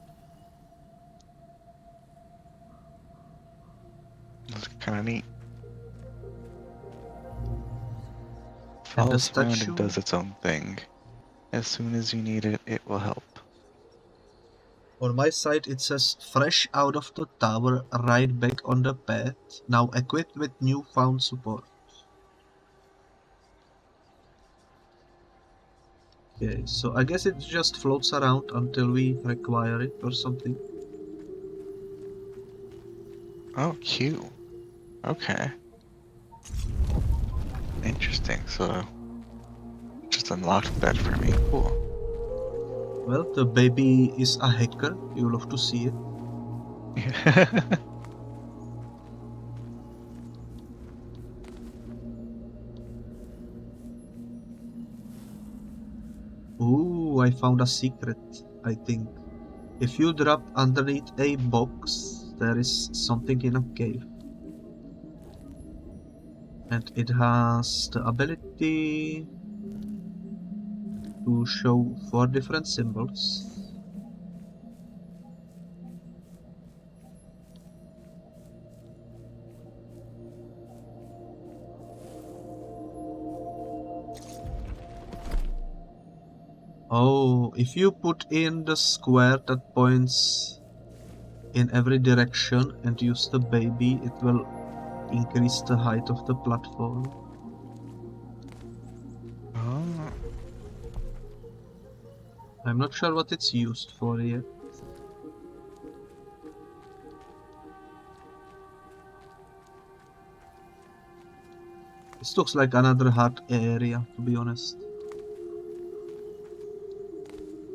That's kind of neat. And the Follows around statue... and does its own thing. As soon as you need it, it will help. On my side it says fresh out of the tower, right back on the path, now equipped with newfound support. Okay, so I guess it just floats around until we require it or something. Oh, cute. Okay. Interesting. So, just unlocked that for me. Cool. Well, the baby is a hacker, you'll love to see it. Ooh, I found a secret, I think. If you drop underneath a box, there is something in a cave. And it has the ability to show 4 different symbols. Oh, if you put in the square that points in every direction and use the baby, it will increase the height of the platform. Oh. I'm not sure what it's used for yet. This looks like another hard area, to be honest.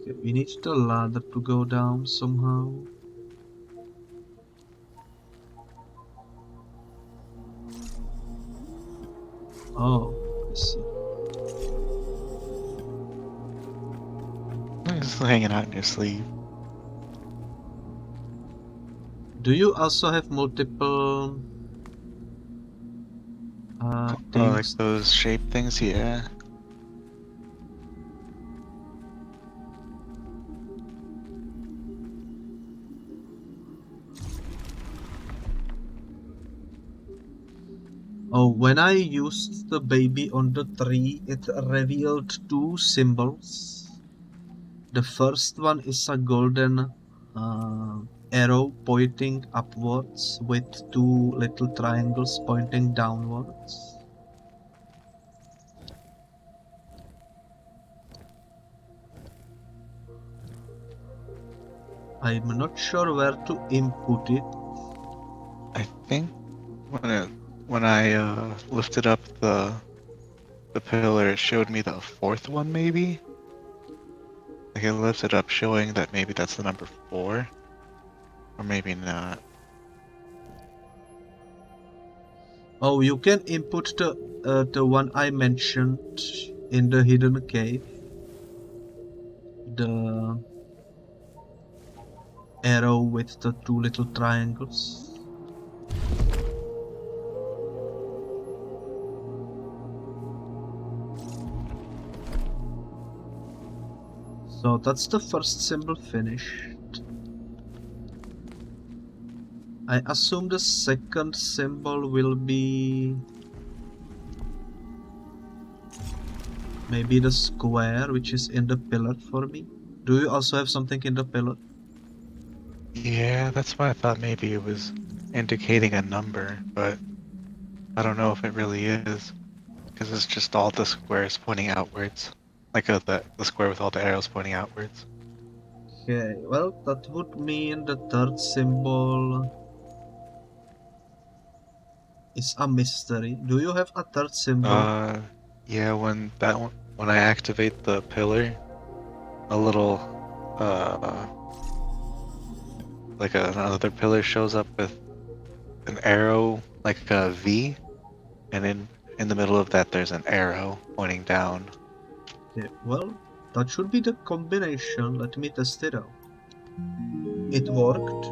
Okay, we need the ladder to go down somehow. Oh, I see. Just hanging out in your sleeve. Do you also have multiple Oh, like things? those shape things? Yeah. Oh, when I used the baby on the tree, it revealed two symbols. The first one is a golden arrow pointing upwards with two little triangles pointing downwards. I'm not sure where to input it. I think when I lifted up the pillar, it showed me the fourth one, maybe? Like, it lifted up showing that maybe that's the number 4. Or maybe not. Oh, you can input the one I mentioned in the hidden cave. The arrow with the two little triangles. So that's the first symbol finished. I assume the second symbol will be maybe the square, which is in the pillar for me. Do you also have something in the pillar? Yeah, that's why I thought maybe it was indicating a number, but I don't know if it really is. Because it's just all the squares pointing outwards. Like the square with all the arrows pointing outwards. Okay, well, that would mean the third symbol is a mystery. Do you have a third symbol? Yeah, when I activate the pillar, a little, like another pillar shows up with an arrow, like a V, and in the middle of that there's an arrow pointing down. Okay, well, that should be the combination. Let me test it out. It worked.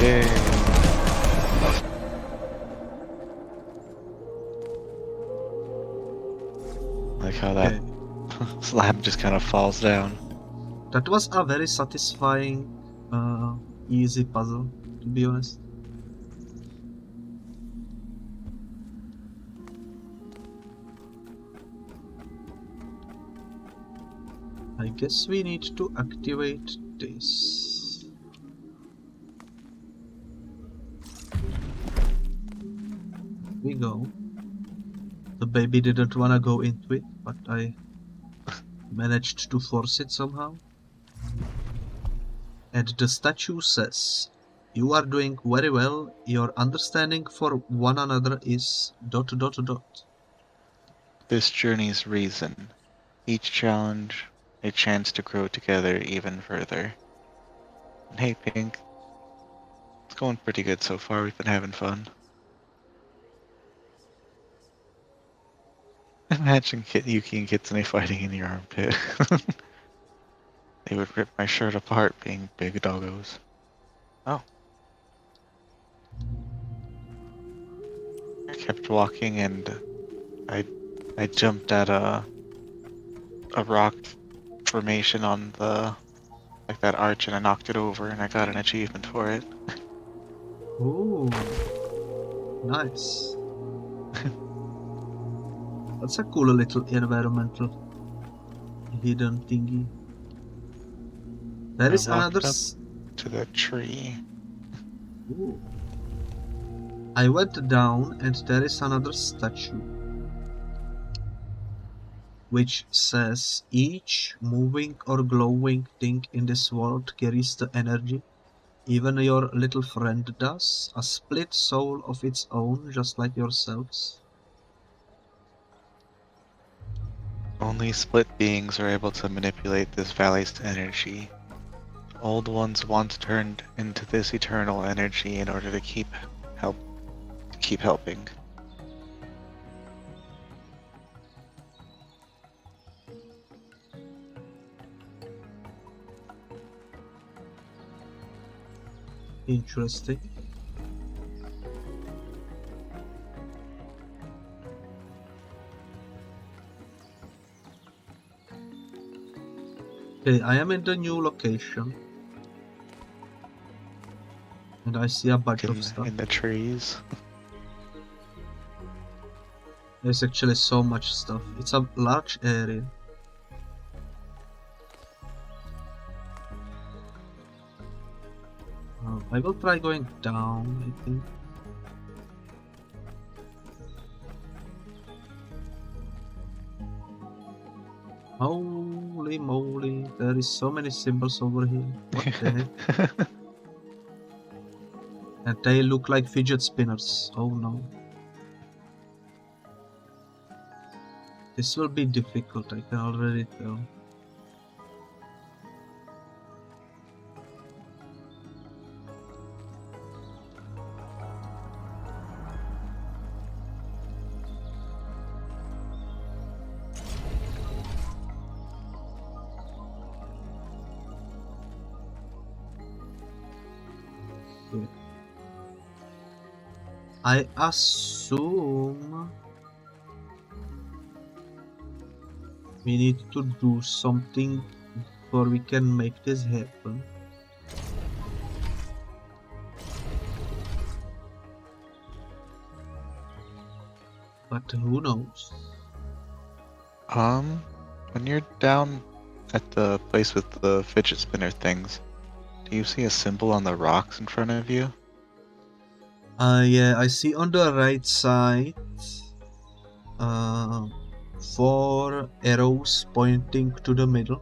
Yay! Like how that Okay, slab just kind of falls down. that was a very satisfying, easy puzzle, to be honest. I guess we need to activate this. Here we go. The baby didn't wanna go into it, but I managed to force it somehow. And the statue says, "You are doing very well. Your understanding for one another is ... This journey's reason. Each challenge, a chance to grow together even further. And hey, Pink, it's going pretty good so far. We've been having fun. Imagine Yuki and Kitsune fighting in your armpit. They would rip my shirt apart being big doggos. Oh. I kept walking and I jumped at a rock formation on the like that arch and I knocked it over and I got an achievement for it. Ooh, nice. That's a cool little environmental hidden thingy. There I is walked another up to the tree. Ooh. I went down and there is another statue, which says each moving or glowing thing in this world carries the energy. Even your little friend does, a split soul of its own, just like yourselves. Only split beings are able to manipulate this valley's energy. Old ones once turned into this eternal energy in order to keep helping. Interesting. Okay, I am in the new location. And I see a bunch of stuff. In the trees. There's actually so much stuff. It's a large area. I will try going down, I think. Holy moly, there is so many symbols over here. What the heck? And they look like fidget spinners. Oh no. This will be difficult, I can already tell. I assume we need to do something before we can make this happen. But who knows? When you're down at the place with the fidget spinner things, do you see a symbol on the rocks in front of you? Yeah, I see on the right side 4 arrows pointing to the middle.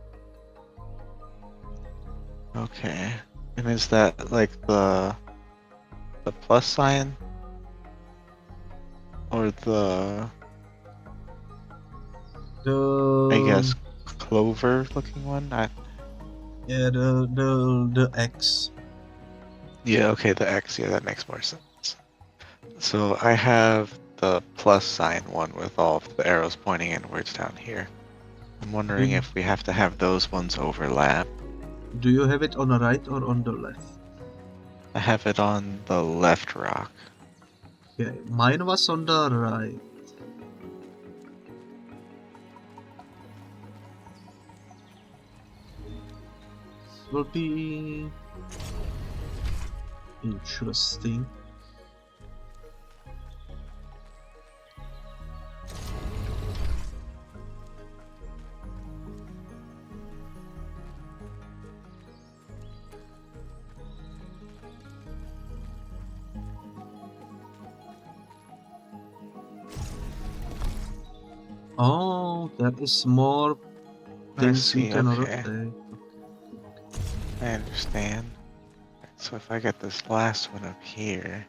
Okay. And is that like the plus sign? Or I guess The clover looking one? yeah, the X. Yeah, okay, the X, yeah, that makes more sense. So I have the plus sign one with all of the arrows pointing inwards down here. I'm wondering if we have to have those ones overlap. Do you have it on the right or on the left? I have it on the left rock. Okay, mine was on the right. This will be interesting. Oh, that is more I things we see, can okay. rotate. I understand. So if I get this last one up here.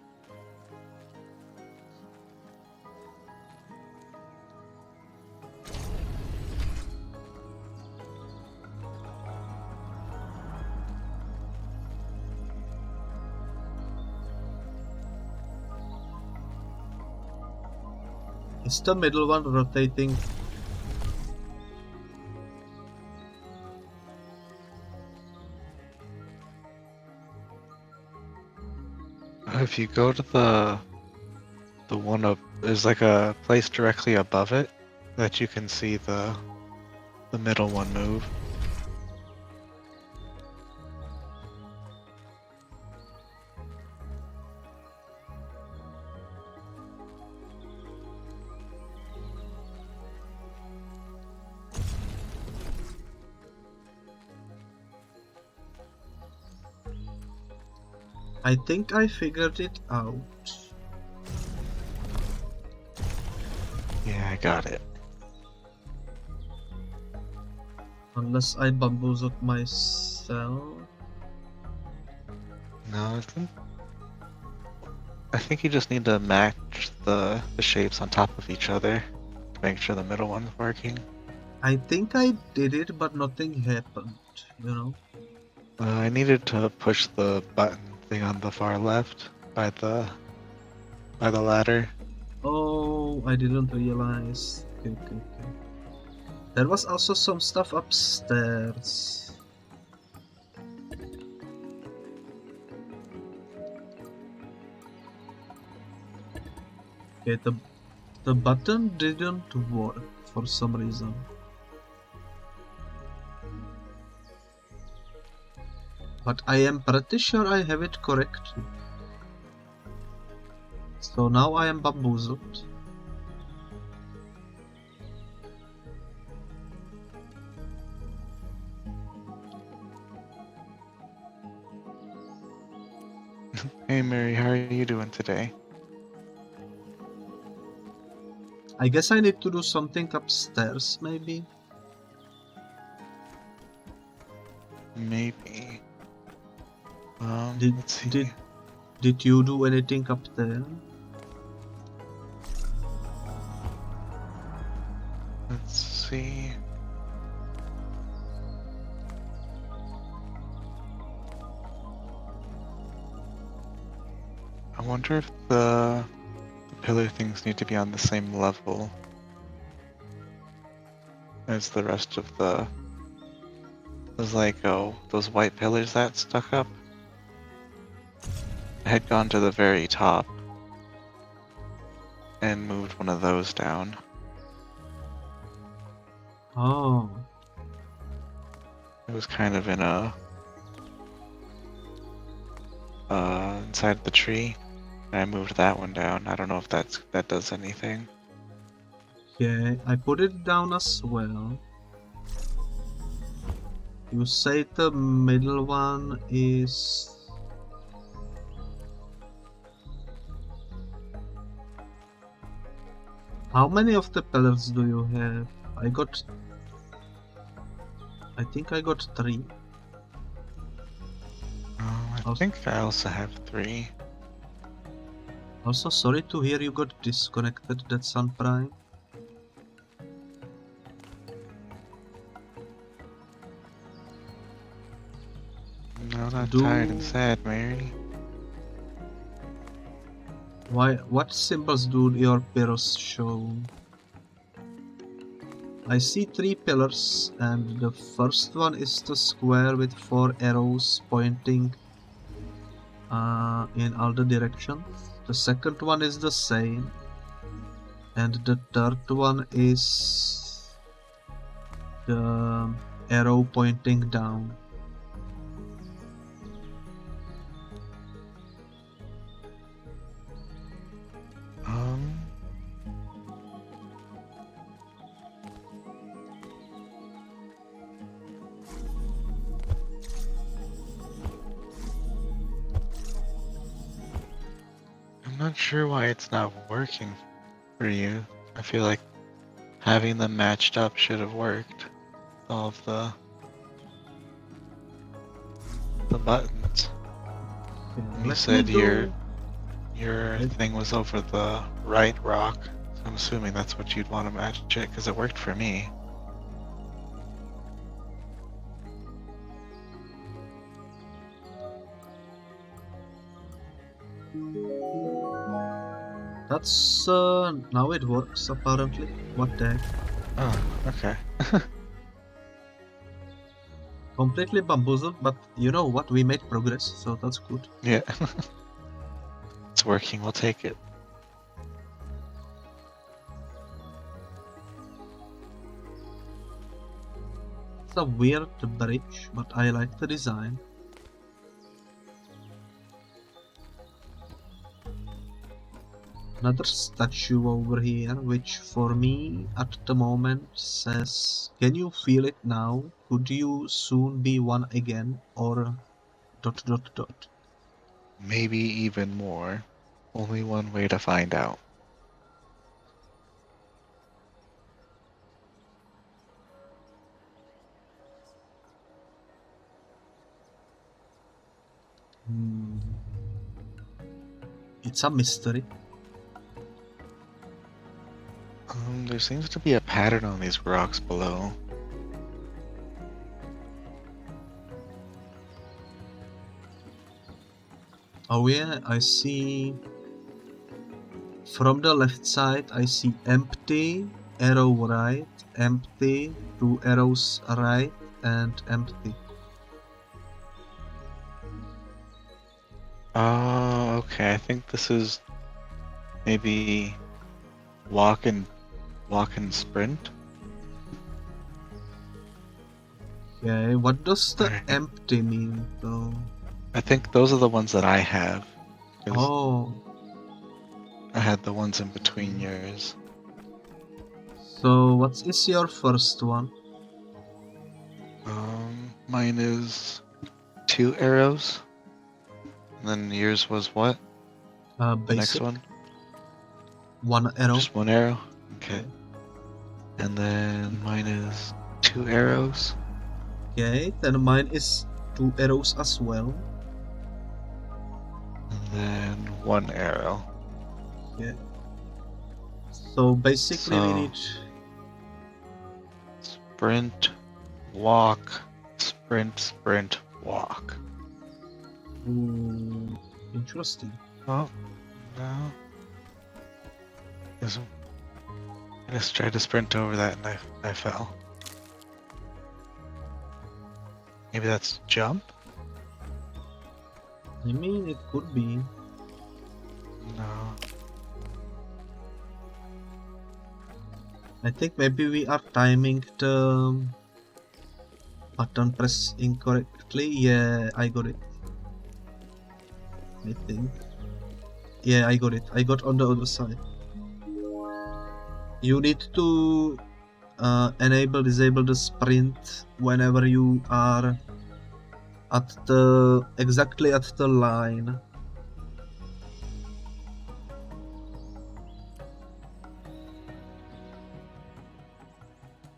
Is the middle one rotating? If you go to the one up, there's like a place directly above it that you can see the middle one move. I think I figured it out. Yeah, I got it. Unless I bamboozled myself. No, I think you just need to match the shapes on top of each other to make sure the middle one's working. I think I did it, but nothing happened, you know? I needed to push the button thing on the far left by the ladder. Oh, I didn't realize. Okay. There was also some stuff upstairs. Okay, the button didn't work for some reason. But I am pretty sure I have it correctly. So now I am bamboozled. Hey Mary, how are you doing today? I guess I need to do something upstairs, maybe? Maybe. Did, Let's see. did you do anything up there? Let's see. I wonder if the pillar things need to be on the same level as the rest of the. There's like, those white pillars that stuck up. I had gone to the very top and moved one of those down. Oh, It was kind of in a inside the tree. And I moved that one down. I don't know if that does anything. yeah, I put it down as well. You say the middle one is... How many of the pillars do you have? I think I got 3. I think I also have 3. Also, sorry to hear you got disconnected, that's on Prime. No, not tired and sad, Mary. What symbols do your pillars show? I see 3 pillars, and the first one is the square with 4 arrows pointing in all the directions. The second one is the same, and the third one is the arrow pointing down. I'm not sure why it's not working for you. I feel like having them matched up should have worked. All of the buttons. You said your thing was over the right rock. So I'm assuming that's what you'd want to match it because it worked for me. That's now it works apparently. What the heck? Oh, okay. Completely bamboozled, but you know what? We made progress, so that's good. Yeah. It's working, we'll take it. It's a weird bridge, but I like the design. Another statue over here, which for me at the moment says, "Can you feel it now? Could you soon be one again?" Or ... Maybe even more. Only one way to find out. It's a mystery. There seems to be a pattern on these rocks below. Oh yeah, I see. From the left side, I see empty, arrow right, empty, 2 arrows right, and empty. Oh, okay. I think this is maybe walk and sprint. Okay, what does the Alright. empty mean though? I think those are the ones that I have. 'Cause Oh, I had the ones in between yours. so what is your first one? Mine is 2 arrows. And then yours was what? The next Basic, one? 1 arrow. Just 1 arrow? Okay. And then mine is 2 arrows. Okay, then mine is 2 arrows as well. And then 1 arrow. Yeah. So basically we So- need... Sprint, walk, sprint, sprint, walk. Ooh, interesting. Oh, no. I just tried to sprint over that and I fell. Maybe that's jump? I mean, it could be. No. I think maybe we are timing the button press incorrectly. Yeah, I got it. I think. Yeah, I got it. I got on the other side. You need to disable the sprint whenever you are exactly at the line.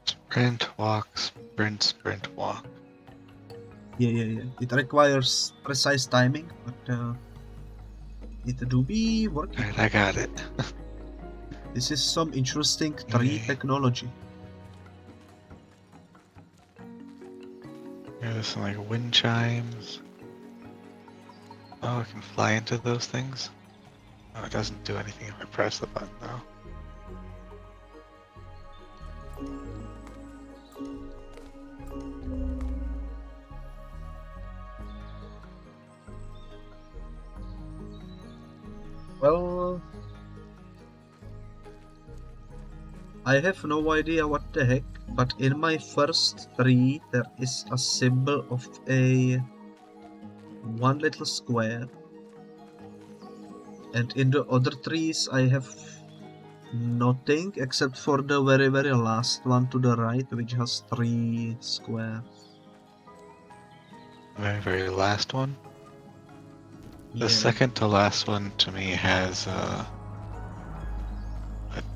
Sprint, walk, sprint, sprint, walk. Yeah. It requires precise timing, but it do be working. Alright, I got it. This is some interesting tree Okay. technology. There's some like wind chimes. Oh, I can fly into those things? Oh, it doesn't do anything if I press the button though. Well, I have no idea what the heck, but in my first tree there is a symbol of one little square, and in the other trees I have nothing except for the very last one to the right, which has 3 squares. The very last one? The Yeah. second to last one to me has a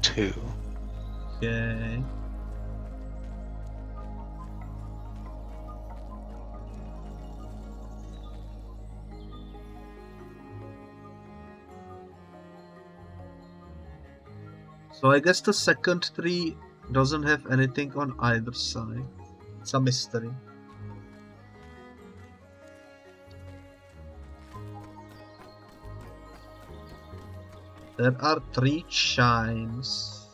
2. Okay. So I guess the second tree doesn't have anything on either side. It's a mystery. There are 3 chimes.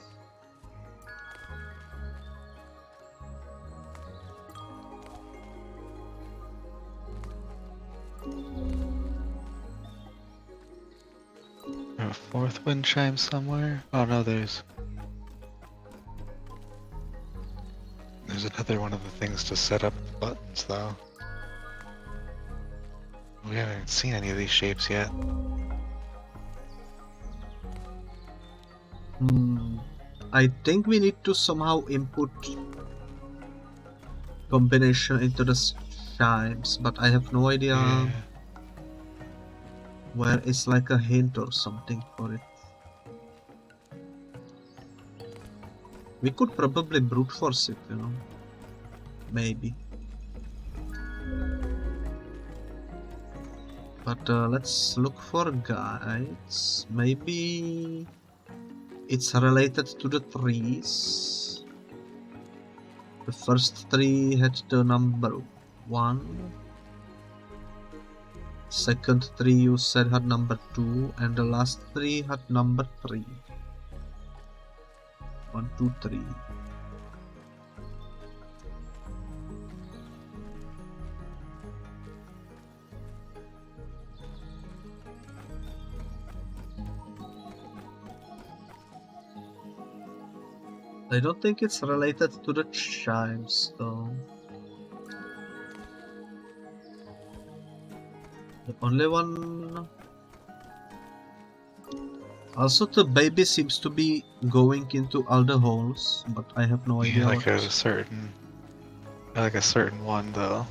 A 4th wind chime somewhere? Oh no, there's another one of the things to set up the buttons though. We haven't seen any of these shapes yet. I think we need to somehow input combination into the chimes, but I have no idea Yeah. where is like a hint or something for it. We could probably brute force it, you know. Maybe. But let's look for guides. Maybe it's related to the trees. The first tree had the number 1. Second tree you said had number 2, and the last tree had number 3. 1, 2, 3. I don't think it's related to the chimes though. The only one... Also the baby seems to be going into all the holes, but I have no idea like what. a certain one though.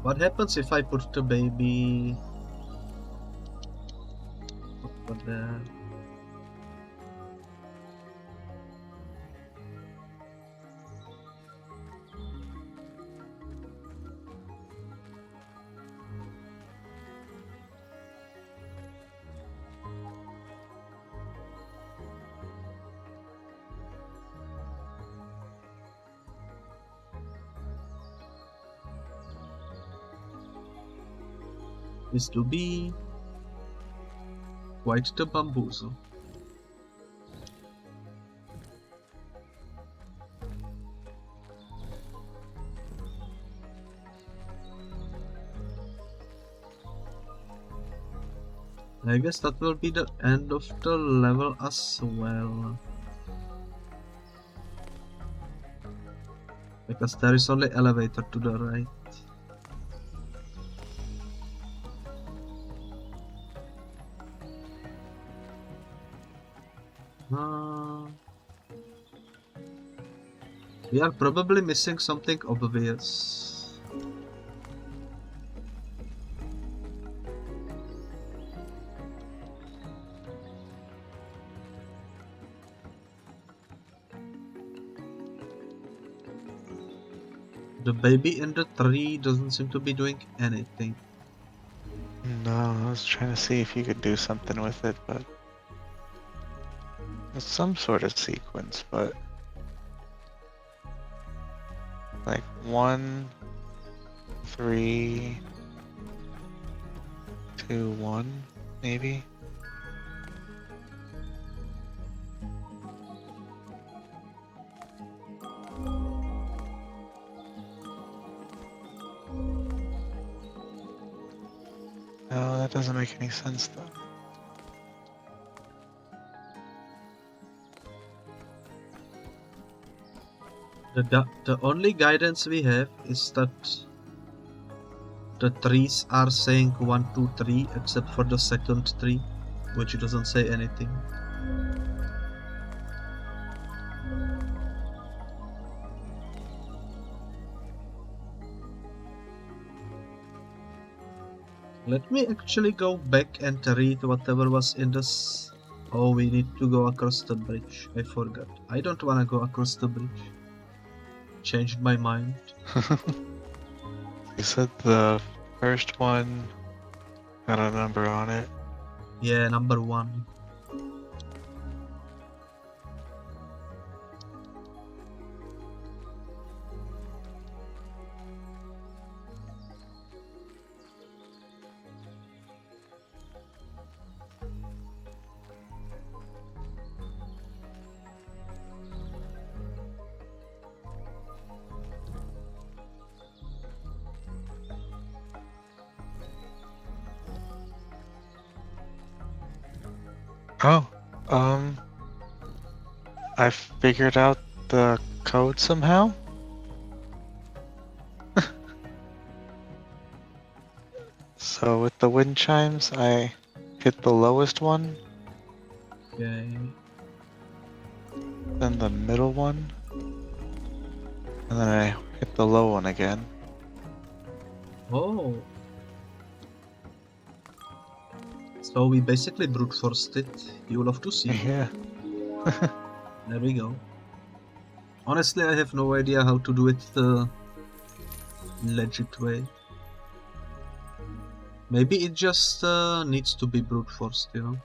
What happens if I put the baby over there? Is to be quite the bamboozle. I guess that will be the end of the level as well. Because there is only elevator to the right. We are probably missing something obvious. The baby in the tree doesn't seem to be doing anything. No, I was trying to see if you could do something with it, but it's some sort of sequence, but like 1, 3, 2, 1, maybe. No, that doesn't make any sense though. The only guidance we have is that the trees are saying 1, 2, 3, except for the second tree, which doesn't say anything. Let me actually go back and read whatever was in this. Oh, we need to go across the bridge. I forgot. I don't want to go across the bridge. Changed my mind. You said the first one had a number on it. Yeah, number 1. Oh, I figured out the code somehow. So with the wind chimes, I hit the lowest one, Okay. then the middle one, and then I hit the low one again. Oh. So we basically brute forced it. You will have to see. Yeah. There we go. Honestly, I have no idea how to do it the legit way. Maybe it just needs to be brute forced, you know?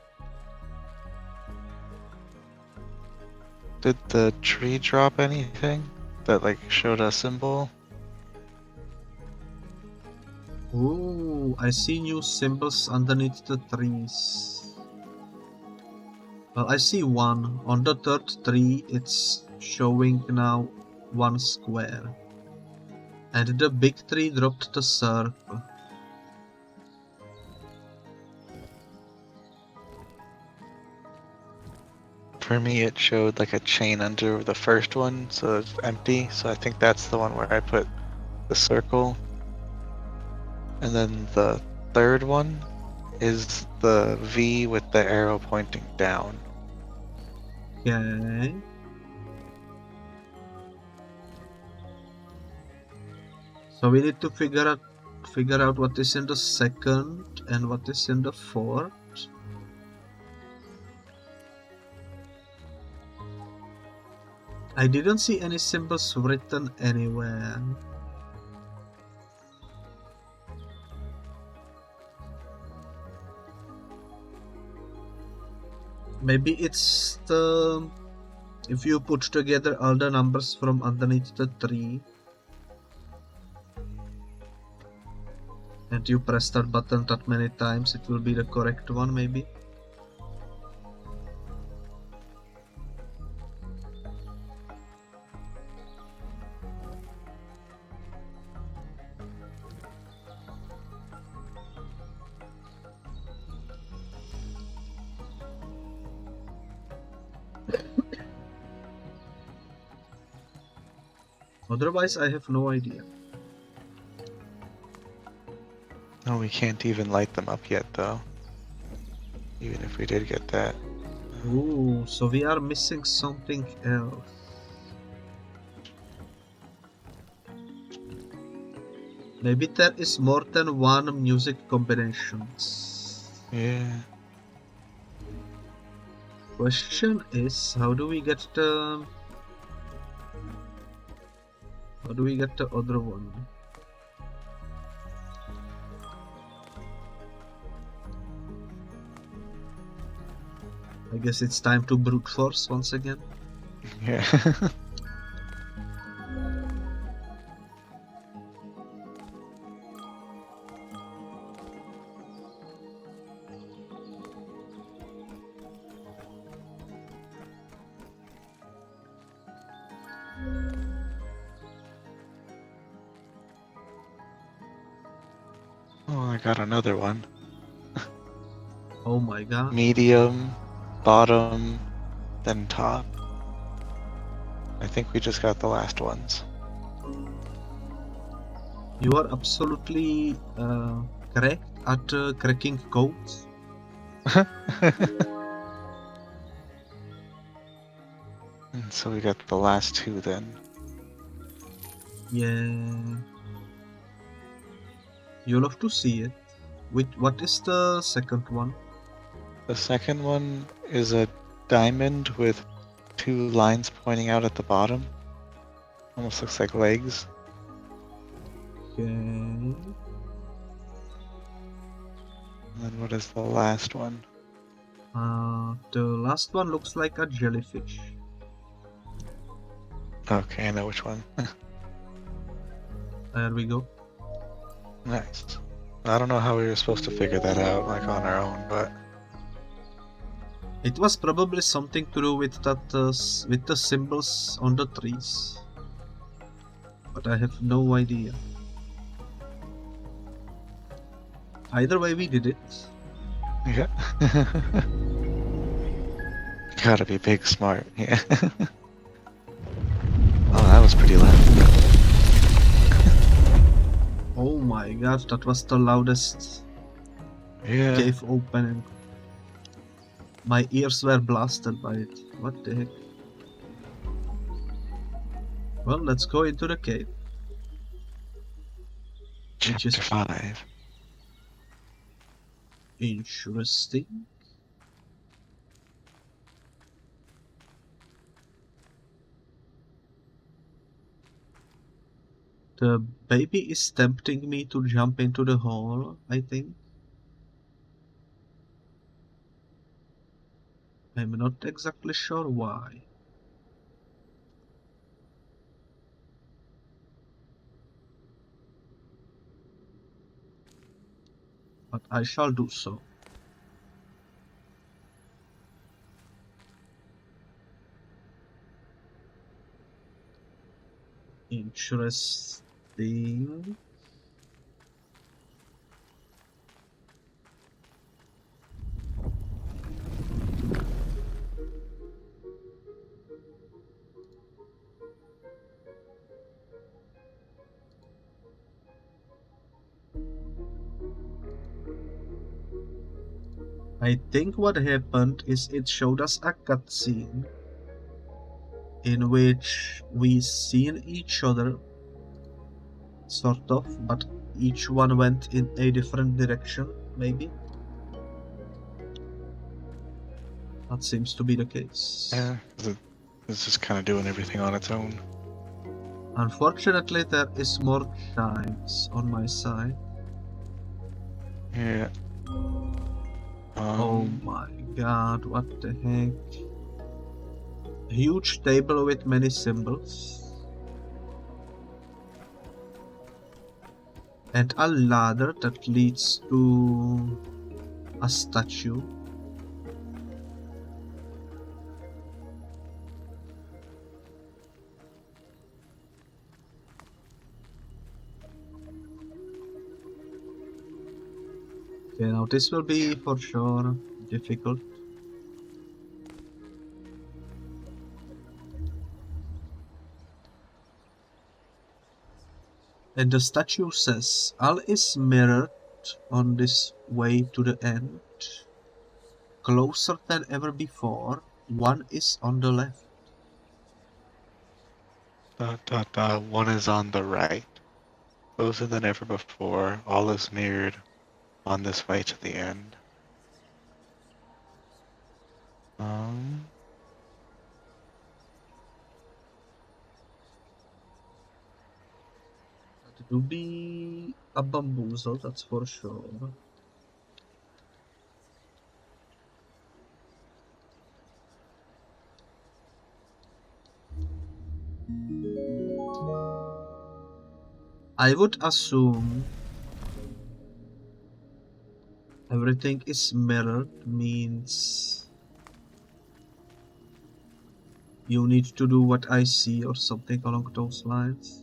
Did the tree drop anything that like showed a symbol? Ooh, I see new symbols underneath the trees. Well, I see one. On the third tree, it's showing now one square. And the big tree dropped the circle. For me, it showed like a chain under the first one, so it's empty. So I think that's the one where I put the circle. And then the third one is the V with the arrow pointing down. Okay. So we need to figure out what is in the second and what is in the fourth. I didn't see any symbols written anywhere. Maybe it's the... if you put together all the numbers from underneath the tree and you press that button that many times, it will be the correct one, maybe. Otherwise, I have no idea. Oh, we can't even light them up yet, though. Even if we did get that. Ooh, so we are missing something else. Maybe there is more than one music combinations. Yeah. Question is, how do we get the other one? I guess it's time to brute force once again. Yeah. Oh, I got another one. Oh my god. Medium, bottom, then top. I think we just got the last ones. You are absolutely correct at cracking codes. And so we got the last two then. Yeah. You'll have to see it. What is the second one? The second one is a diamond with two lines pointing out at the bottom. Almost looks like legs. Okay. And then what is the last one? The last one looks like a jellyfish. Okay, I know which one. There we go. Nice. I don't know how we were supposed to figure that out, like on our own, but It was probably something to do with that with the symbols on the trees, but I have no idea. Either way, we did it. yeah. Gotta be big smart, yeah. Oh, that was pretty loud. Oh my god, that was the loudest Yeah. cave opening. My ears were blasted by it. What the heck? Well, let's go into the cave. Which is Chapter 5. interesting. The baby is tempting me to jump into the hole, I think. I'm not exactly sure why. But I shall do so. Interesting. I think what happened is it showed us a cutscene in which we seen each other, sort of, but each one went in a different direction, maybe? That seems to be the case. Yeah, it's just kind of doing everything on its own. Unfortunately, there is more chimes on my side. Yeah. Oh my god, what the heck? A huge table with many symbols. And a ladder that leads to a statue. Okay, now this will be for sure difficult. And the statue says, all is mirrored on this way to the end. Closer than ever before, one is on the left. ... One is on the right. Closer than ever before, all is mirrored on this way to the end. That will be a bamboozle, that's for sure. I would assume everything is mirrored means you need to do what I see or something along those lines.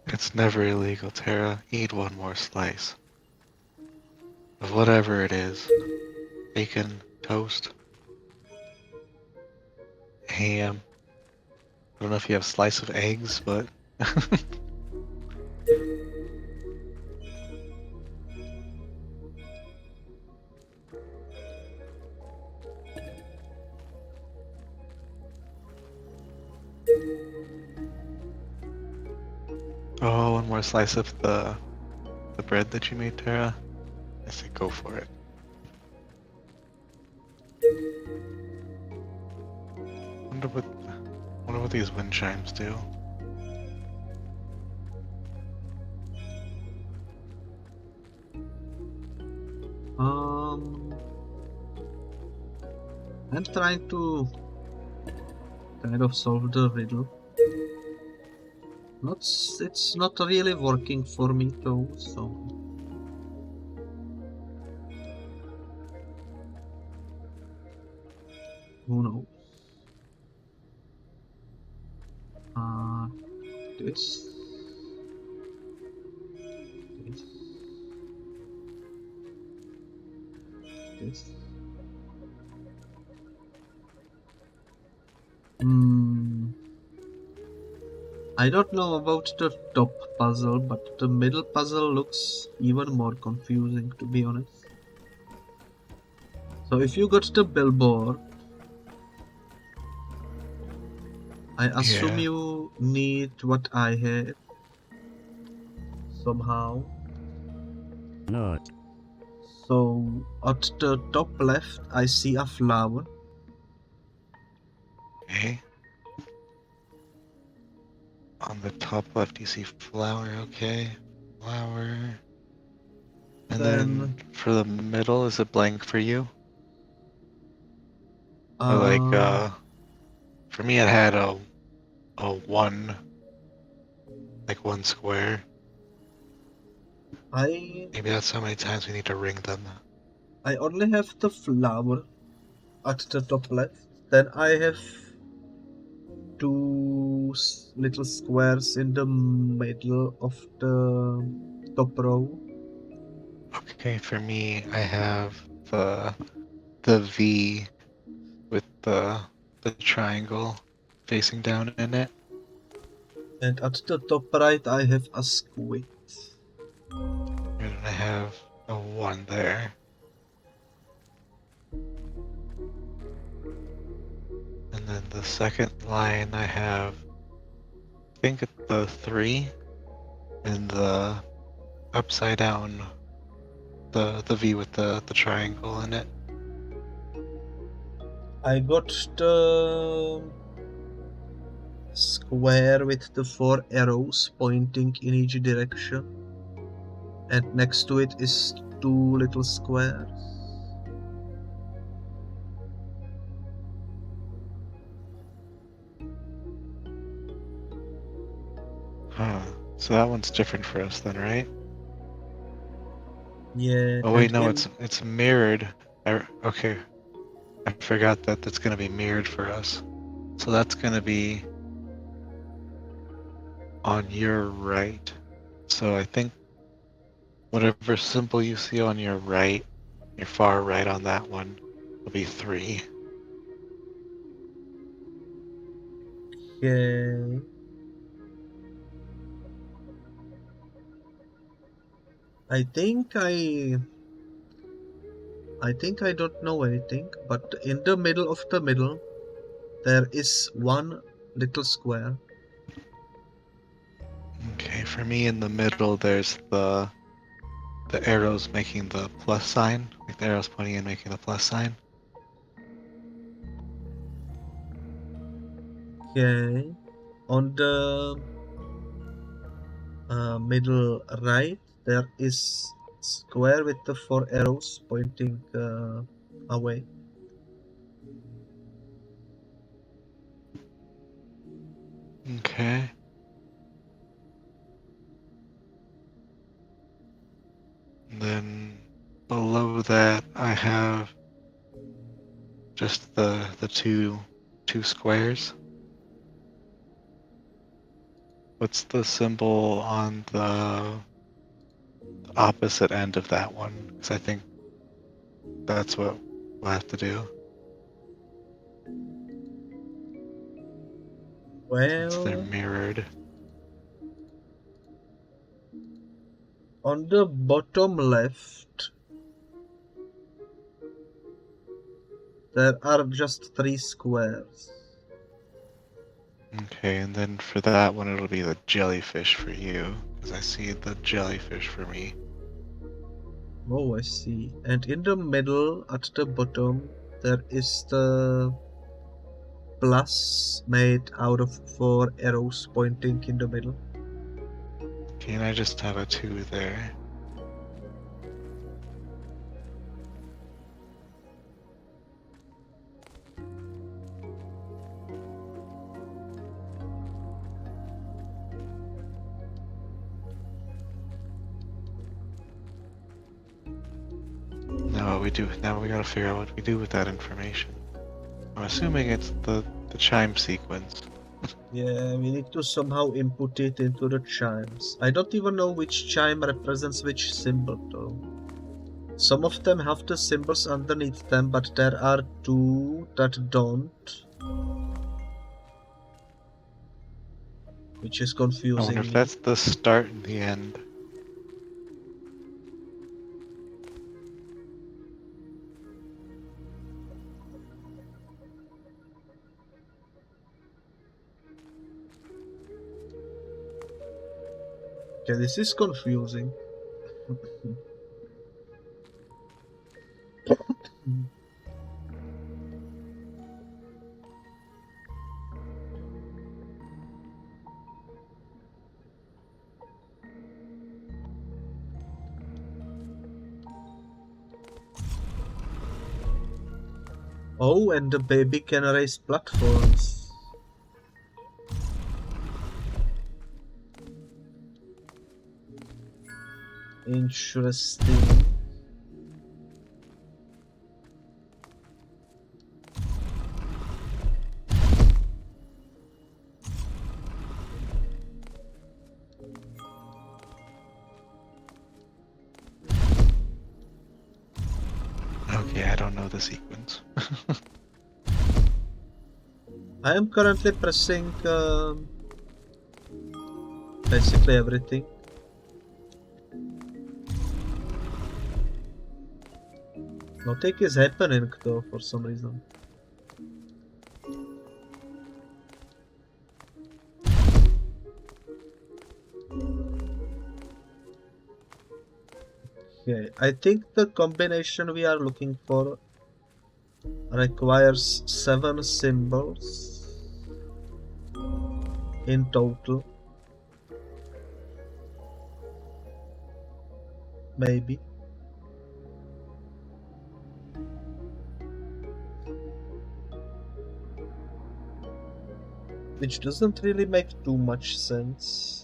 It's never illegal, Tara. Eat one more slice. Of whatever it is. Bacon, toast, ham. I don't know if you have a slice of eggs, but... Oh, one more slice of the bread that you made, Tara? I say go for it. Wonder what these wind chimes do. I'm trying to kind of solve the riddle. It's not really working for me though, so... who knows? This... This... I don't know about the top puzzle, but the middle puzzle looks even more confusing, to be honest. So if you got the billboard, I assume you need what I had somehow. Not. So at the top left, I see a flower. Okay. the top left you see flower, okay. Flower. And then for the middle, is it blank for you? Or like, for me it had a one, like one square. Maybe that's how many times we need to ring them. I only have the flower at the top left. Then I have two little squares in the middle of the top row. Okay, for me, I have the V with the triangle facing down in it. And at the top right, I have a squid. And I have a one there. And then the second line, I have, I think it's the 3 and the upside down, the V with the triangle in it. I got the square with the 4 arrows pointing in each direction. And next to it is 2 little squares. Huh. So that one's different for us then, right? Yeah. Oh wait, no, it's mirrored. Okay, I forgot that that's gonna be mirrored for us. So that's gonna be on your right. So I think whatever symbol you see on your right, your far right on that one, will be 3. Okay. I think I don't know anything, but in the middle of the middle, there is one little square. Okay, for me in the middle, there's the arrows making the plus sign, like the arrows pointing in making the plus sign. Okay. On the middle right, there is square with the 4 arrows pointing away. Okay. And then below that, I have just the two squares. What's the symbol on the opposite end of that one? Because I think that's what we'll have to do. Since they're Well, mirrored. on the bottom left, there are just 3 squares. Okay, and then for that one, it'll be the jellyfish for you. Because I see the jellyfish for me. Oh, I see. And in the middle, at the bottom, there is the plus made out of 4 arrows pointing in the middle. Okay, and I just have a 2 there. Now what we do, now we gotta figure out what we do with that information. I'm assuming it's the chime sequence. Yeah, we need to somehow input it into the chimes. I don't even know which chime represents which symbol though. Some of them have the symbols underneath them, but there are 2 that don't. Which is I wonder confusing if me. that's the start and the end. Okay, this is confusing. Oh, and the baby can raise platforms. Interesting. Okay, I don't know the sequence. I am currently pressing basically everything. Nothing is happening though for some reason. Okay, I think the combination we are looking for requires 7 symbols in total. Maybe. Which doesn't really make too much sense.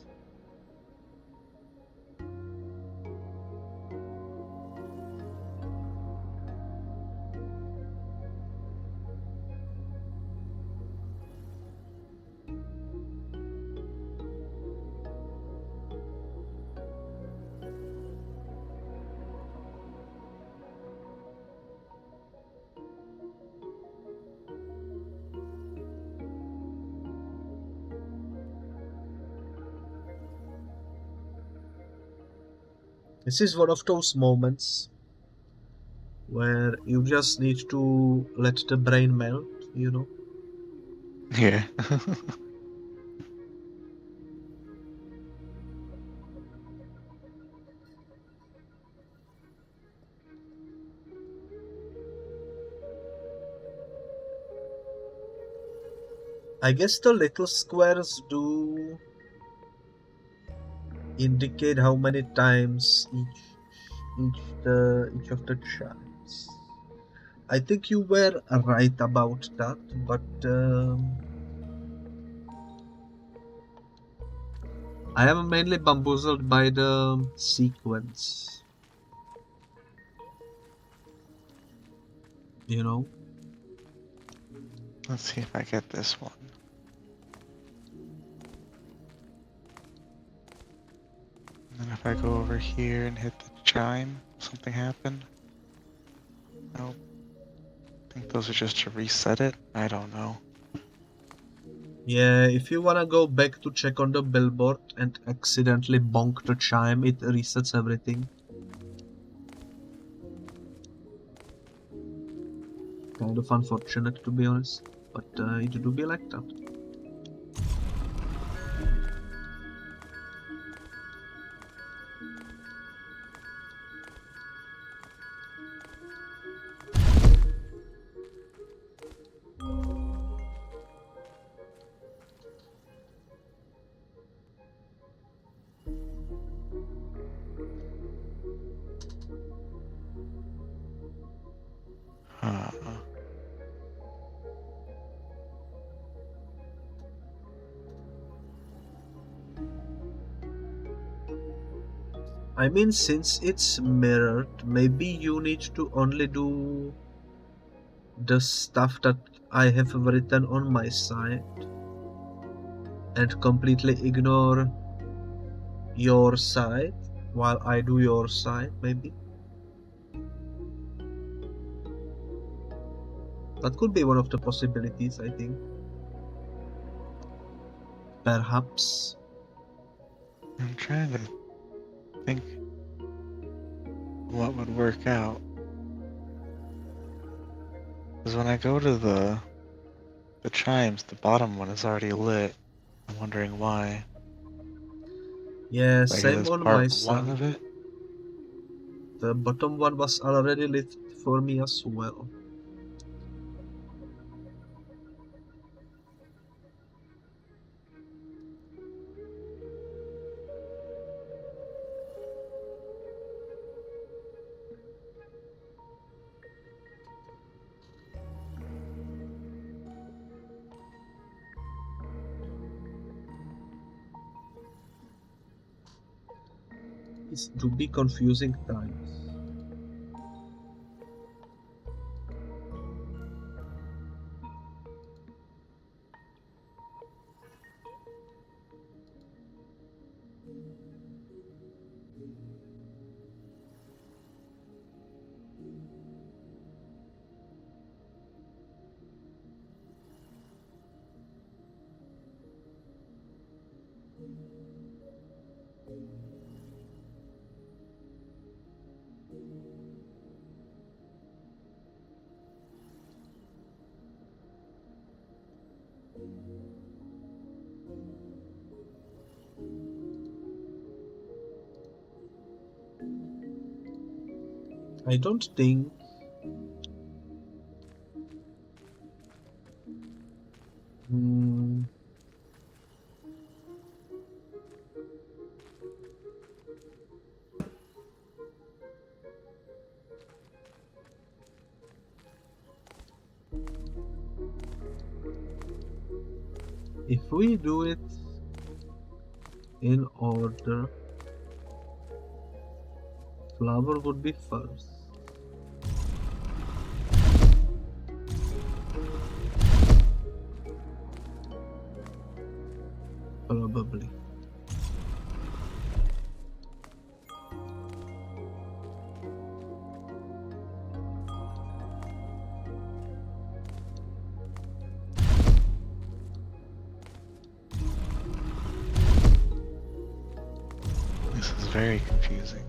This is one of those moments where you just need to let the brain melt, you know? Yeah. I guess the little squares do indicate how many times each of the chimes. I think you were right about that, but I am mainly bamboozled by the sequence. You know? Let's see if I get this one. And then if I go over here and hit the chime, something happened? Nope. I think those are just to reset it. I don't know. Yeah, if you wanna go back to check on the billboard and accidentally bonk the chime, it resets everything. Kind of unfortunate, to be honest, but it do be like that. Huh. I mean, since it's mirrored, maybe you need to only do the stuff that I have written on my side and completely ignore your side while I do your side, maybe. That could be one of the possibilities, I think. Perhaps. I'm trying to think what would work out. Because when I go to the chimes, the bottom one is already lit. I'm wondering why. Yeah, I guess same it's on my part one side. of it. The bottom one was already lit for me as well. is to be confusing times. I don't think if we do it in order, flower would be first. Probably. This is very confusing.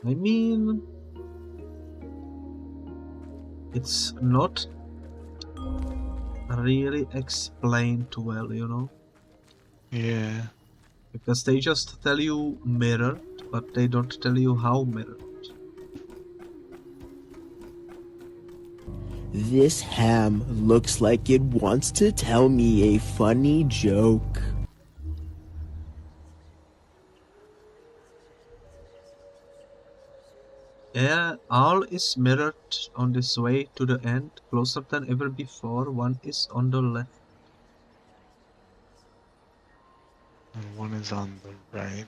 I mean, it's not really explained well, you know? Yeah. Because they just tell you mirrored, but they don't tell you how mirrored. This ham looks like it wants to tell me a funny joke. Yeah, all is mirrored on this way to the end, closer than ever before. One is on the left. And one is on the right.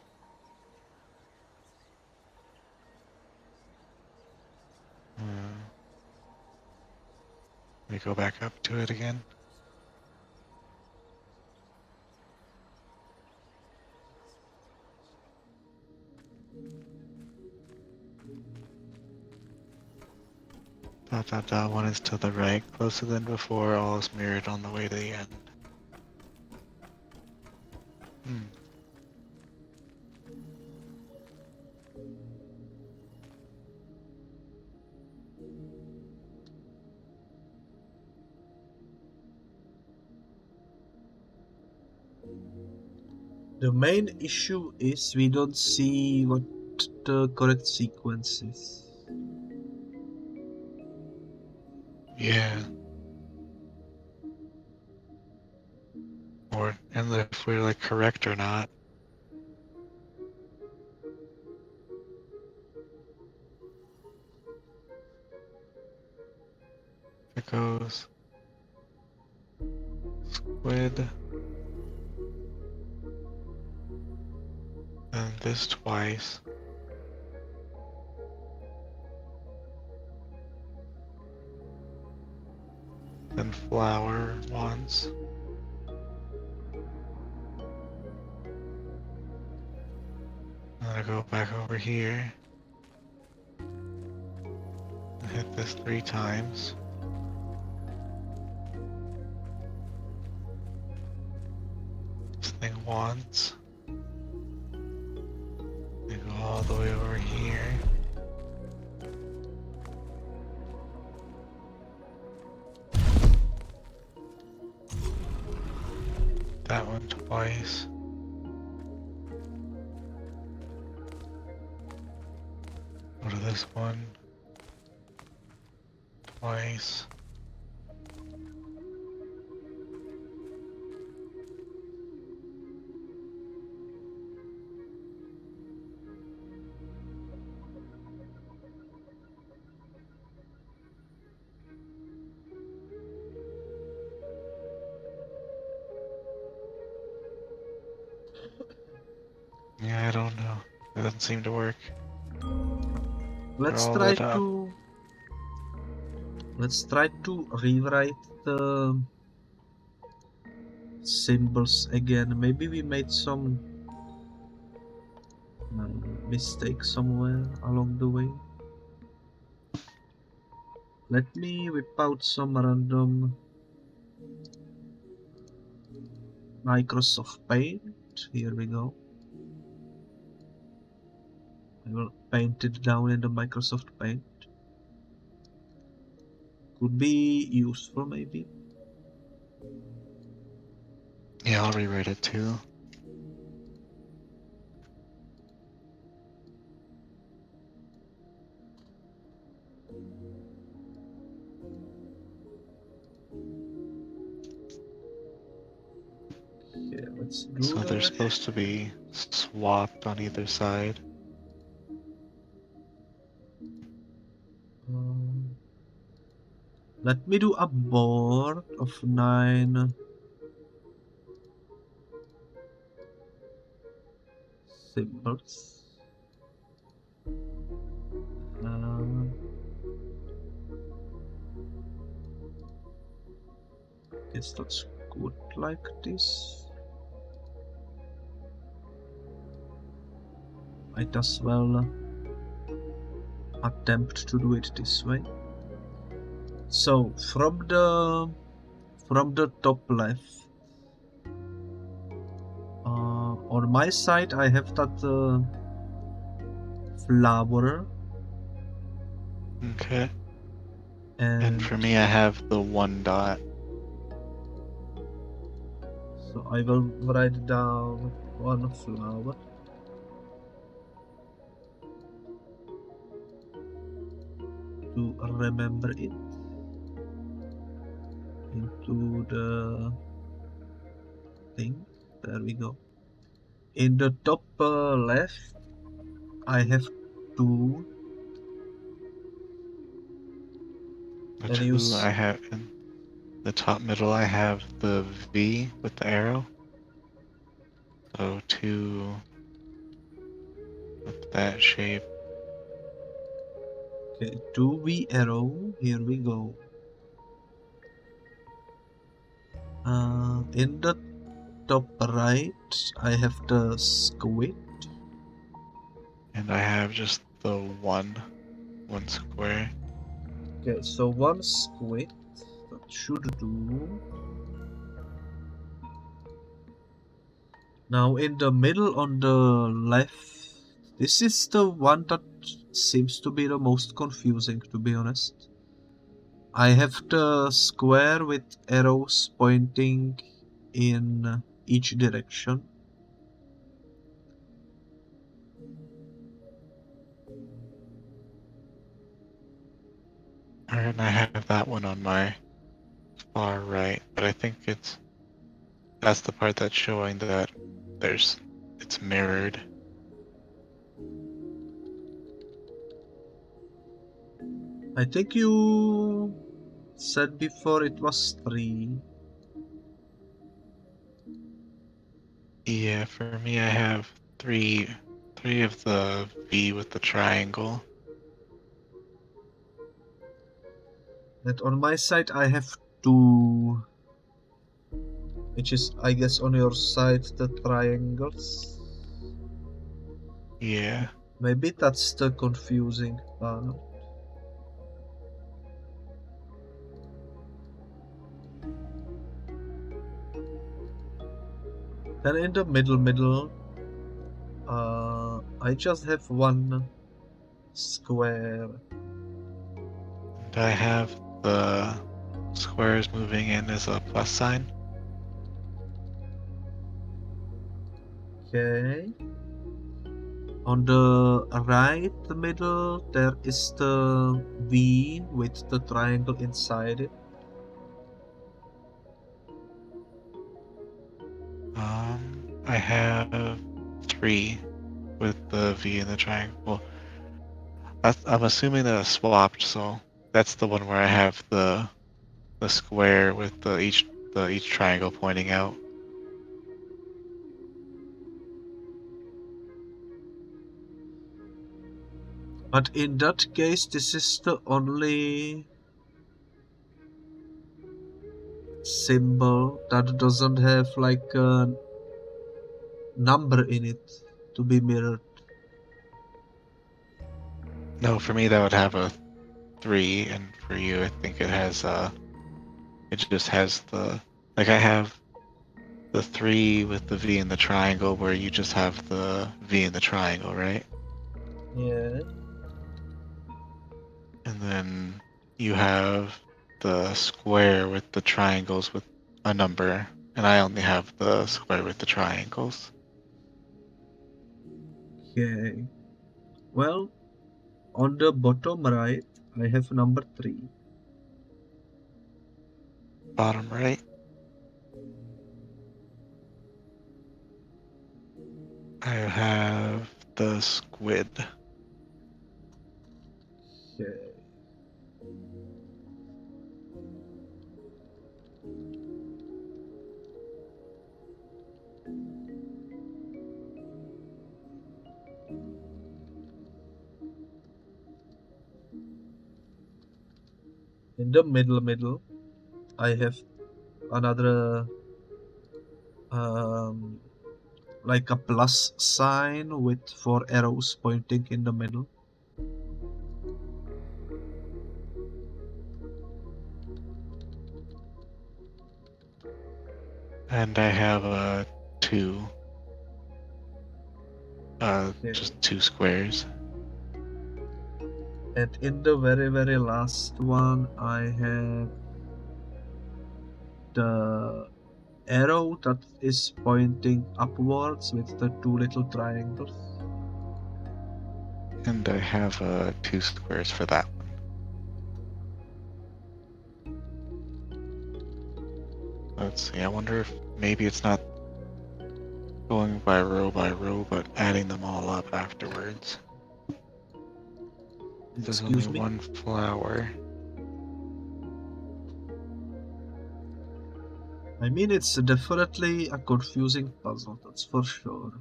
We go back up to it again. Dot dot dot, one is to the right, closer than before, all is mirrored on the way to the end. The main issue is we don't see what the correct sequence is. Yeah. Or, and if we're like correct or not. It goes squid, and this twice. Then flower once. And then I go back over here. And hit this 3 times. This thing once. And go all the way over here. That one twice. Go to this one. Twice. Yeah, I don't know. It doesn't seem to work. Let's all try lit up. to rewrite the symbols again. Maybe we made some mistake somewhere along the way. Let me whip out some random Microsoft Paint. Here we go. I will paint it down in the Microsoft Paint. Could be useful maybe. Yeah, I'll rewrite it too. Yeah, let's do So they're that. supposed to be swapped on either side. Let me do a board of 9 symbols. Guess that's good like this. Might as well attempt to do it this way. So from the top left, on my side I have that flower, Okay. And and for me, I have the one dot. so I will write down one flower. To remember it into the thing. There we go. In the top left, I have 2. The Then two use I have in the top middle, I have the V with the arrow. So 2 with that shape. okay, 2V arrow. Here we go. In the top right, I have the squid. And I have just the one square. Okay, so one squid that should do. Now in the middle on the left, this is the one that seems to be the most confusing, to be honest. I have the square with arrows pointing in each direction. And I have that one on my far right, but I think that's the part that's showing that it's mirrored. I think you said before it was 3. Yeah, for me, I have three of the V with the triangle. And on my side I have 2, which is I guess on your side the triangles. Yeah. Maybe that's the confusing part. Then in the middle, I just have one square. And I have the squares moving in as a plus sign. Okay. On the right middle, there is the V with the triangle inside it. I have 3 with the V and the triangle. Well, I'm assuming that it's swapped, so that's the one where I have the square with each triangle pointing out. But in that case, this is the only symbol that doesn't have like a number in it to be mirrored. No, for me that would have a 3, and for you I think it has it just has the, like I have the 3 with the V in the triangle, where you just have the V in the triangle, right? Yeah. And then you have the square with the triangles with a number, and I only have the square with the triangles. Okay. Well, on the bottom right, I have number 3. Bottom right, I have the squid. Okay. In the middle, I have another like a plus sign with 4 arrows pointing in the middle. And I have a 2. Okay. Just 2 squares. And in the very last one, I have the arrow that is pointing upwards with the 2 little triangles. And I have 2 squares for that one. Let's see, I wonder if maybe it's not going by row, but adding them all up afterwards. There's only Excuse me? one flower. I mean, it's definitely a confusing puzzle, that's for sure.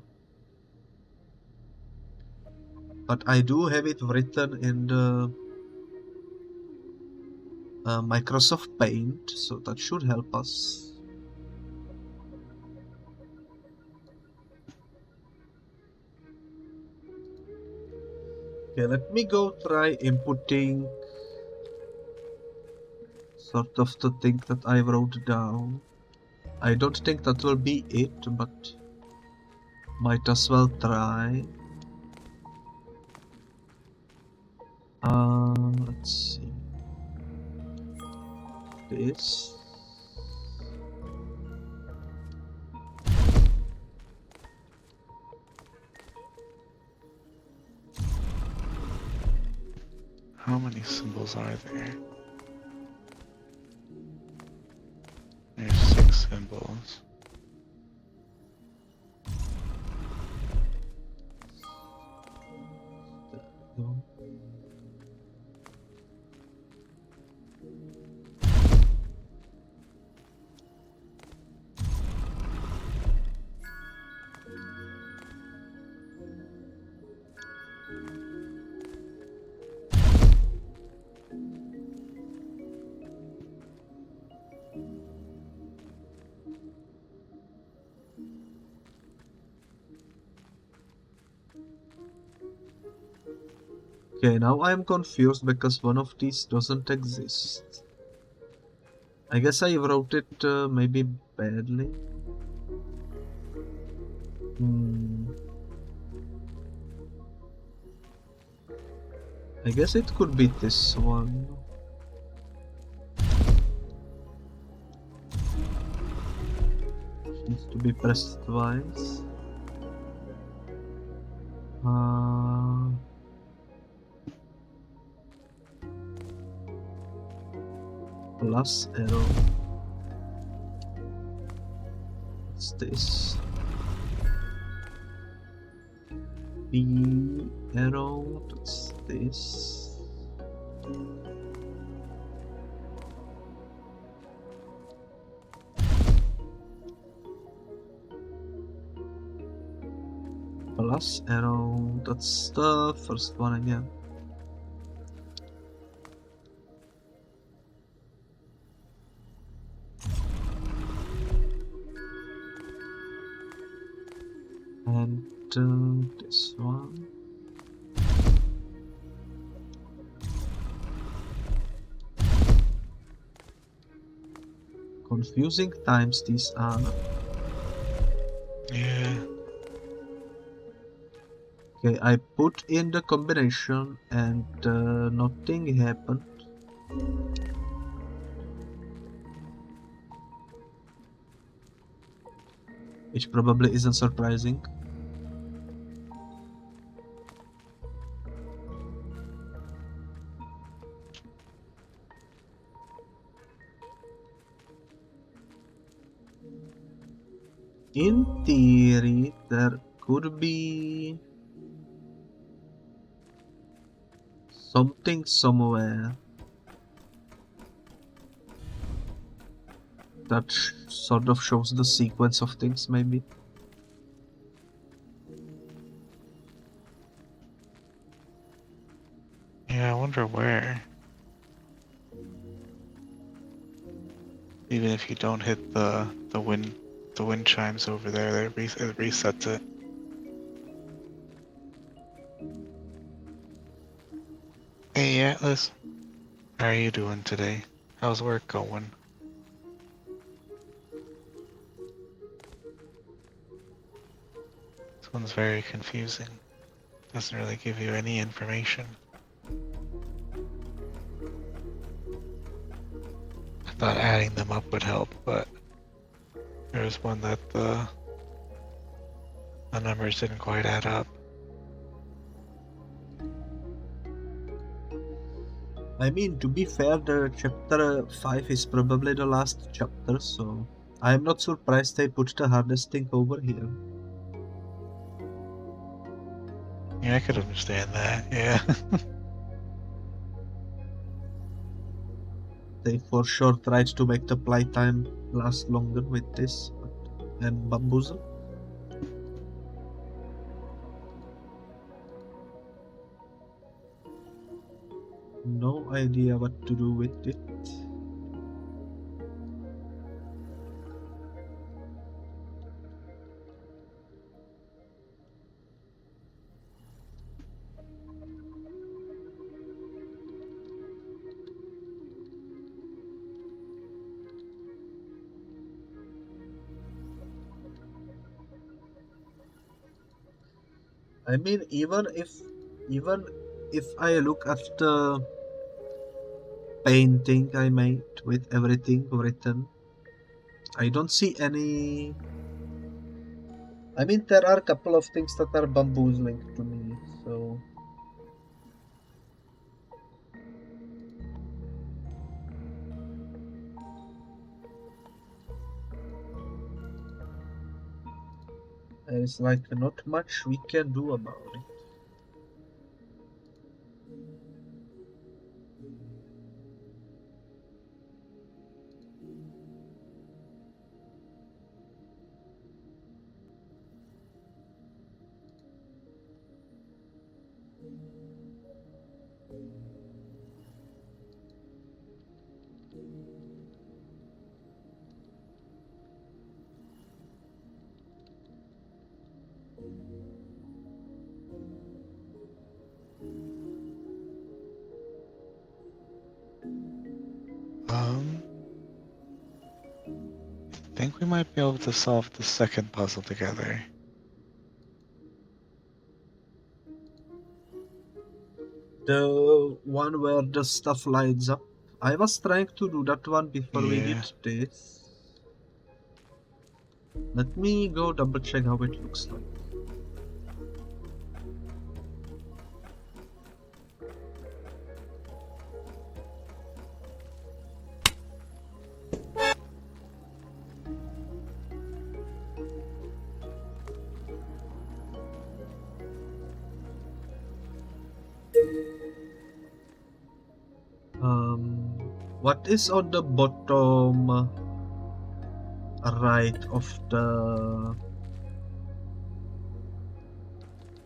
But I do have it written in the Microsoft Paint, so that should help us. Okay, let me go try inputting sort of the thing that I wrote down. I don't think that will be it, but might as well try. Let's see. This. How many symbols are there? There's 6 symbols. No. Okay, now I'm confused because one of these doesn't exist. I guess I wrote it maybe badly. I guess it could be this one. Needs to be pressed twice. Plus arrow. What's this? B arrow. What's this? Plus arrow. That's the first one again. And this one. Confusing times these are. Yeah. Okay, I put in the combination and nothing happened. Which probably isn't surprising. In theory, there could be something somewhere that sort of shows the sequence of things, maybe. Yeah, I wonder where. Even if you don't hit the wind chimes over there, it resets it. Hey Atlas, how are you doing today? How's work going? This one's very confusing. Doesn't really give you any information. I thought adding them up would help, but there's one that the numbers didn't quite add up. I mean, to be fair, the chapter 5 is probably the last chapter, so I'm not surprised they put the hardest thing over here. Yeah, I could understand that, yeah. They for sure tried to make the playtime last longer with this, and Bamboozle. No idea what to do with it. I mean, even if I look at the painting I made with everything written, I don't see any. I mean, there are a couple of things that are bamboozling to me, so. There's like not much we can do about it. I think we might be able to solve the second puzzle together. The one where the stuff lights up. I was trying to do that one before we did Yeah. this. Let me go double check how it looks like. What is on the bottom right of the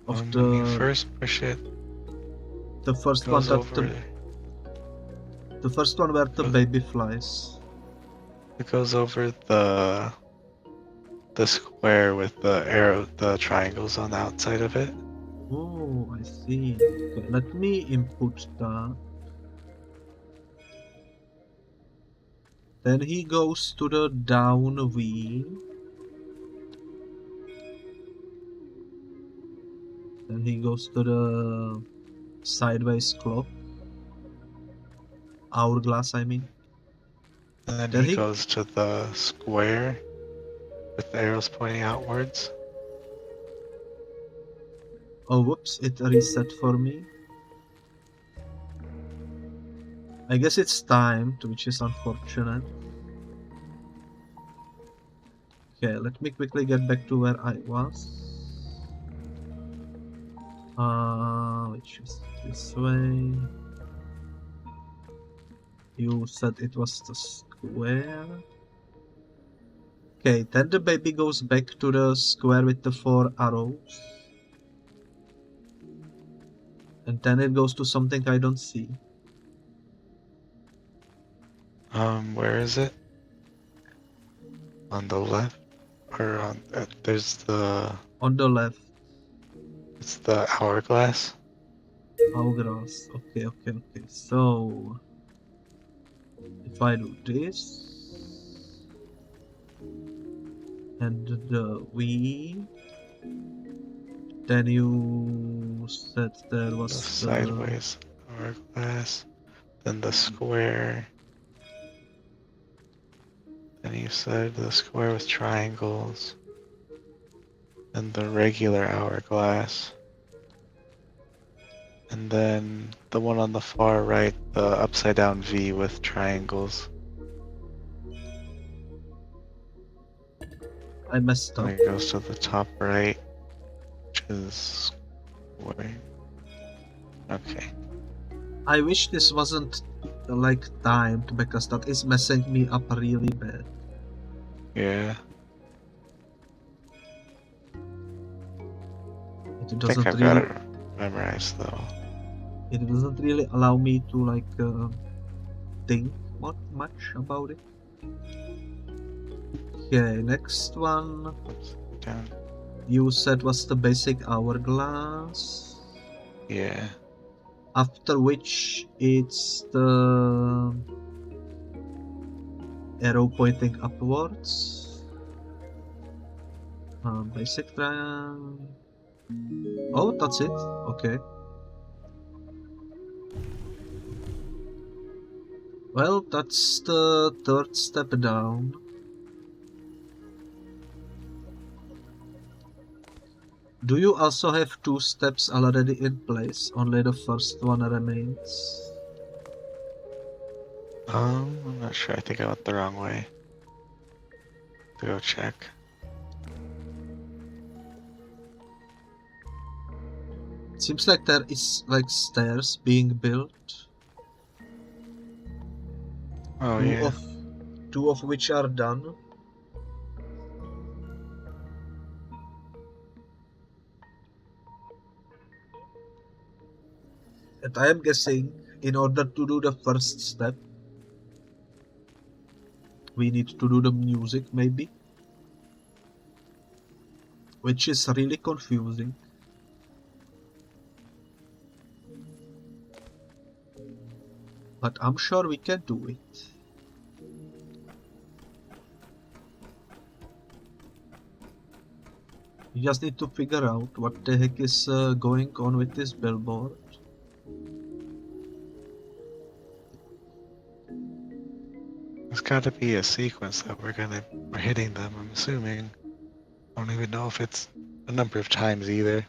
When you first push it, the first it one goes that over. the first one where the baby flies? It goes over the the square with the arrow, the triangles on the outside of it. Oh, I see. Okay, let me input that. Then he goes to the down V. Then he goes to the sideways clock. Hourglass, I mean. And then Then he he... goes to the square with the arrows pointing outwards. Oh, whoops, it reset for me. I guess it's timed, which is unfortunate. Okay, let me quickly get back to where I was. Which is this way. You said it was the square. Okay, then the baby goes back to the square with the 4 arrows. And then it goes to something I don't see. Where is it? On the left? Or on, there's the, On the left. it's the hourglass. Hourglass. Okay. So, if I do this... and the V... Then you said there The was sideways hourglass. Then the square. Then you said the square with triangles. And the regular hourglass. And then the one on the far right, the upside down V with triangles. I messed Then up. it goes to the top right, which is square. Okay. I wish this wasn't like timed, because that is messing me up really bad. Yeah. It I think doesn't I've got really... it memorized though. It doesn't really allow me to like think much about it. Okay, next one Upside down. you said was the basic hourglass. Yeah. After which it's the arrow pointing upwards. Basic triangle. Oh, that's it. Okay. Well, that's the third step down. Do you also have 2 steps already in place? Only the first one remains. I'm not sure. I think I went the wrong way. To go check. Seems like there is like stairs being built. Oh two yeah. of two of which are done. And I am guessing in order to do the first step, we need to do the music maybe. Which is really confusing. But I'm sure we can do it. You just need to figure out what the heck is going on with this billboard. There's gotta be a sequence that we're hitting them, I'm assuming. I don't even know if it's a number of times either.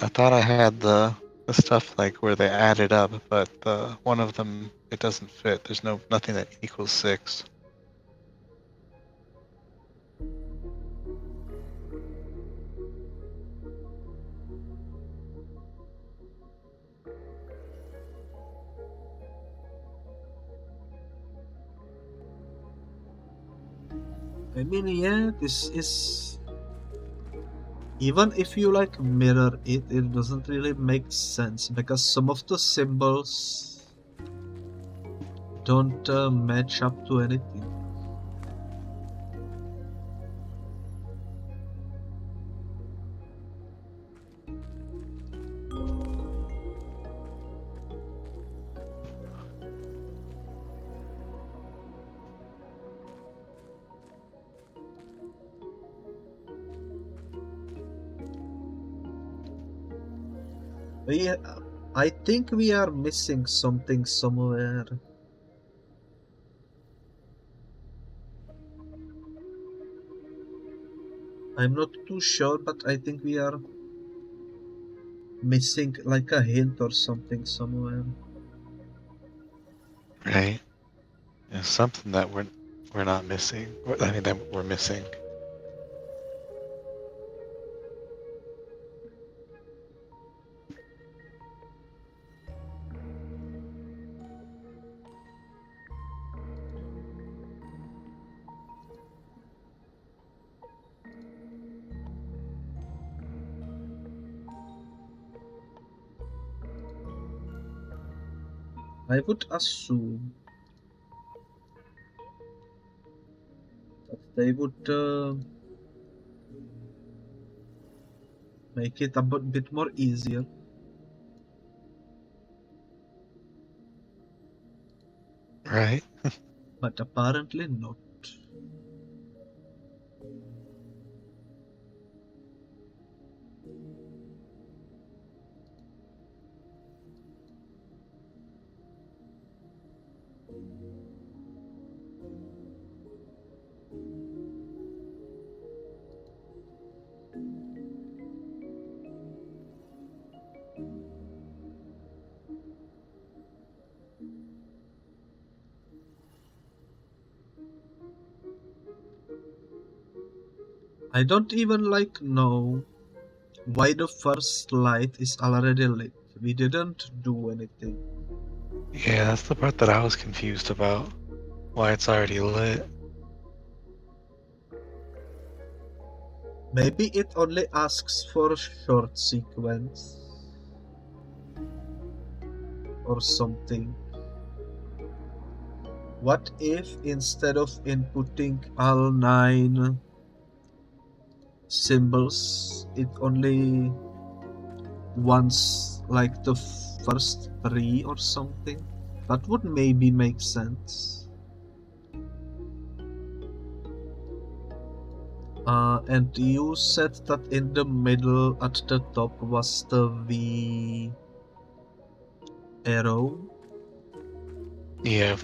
I thought I had the stuff like where they add it up, but the one of them, it doesn't fit. There's nothing that equals 6. I mean, yeah, this is... Even if you like mirror it, it doesn't really make sense, because some of the symbols don't match up to anything. I think we are missing something somewhere. I'm not too sure, but I think we are missing like a hint or something somewhere. Right? It's something that we're not missing. I mean, that we're missing. I would assume that they would make it a bit more easier. Right? But apparently not. I don't even know why the first light is already lit. We didn't do anything. Yeah, that's the part that I was confused about. Why it's already lit. Maybe it only asks for a short sequence or something. What if instead of inputting all 9 symbols, it only wants like the first 3 or something? That would maybe make sense. And you said that in the middle at the top was the V arrow. Yeah,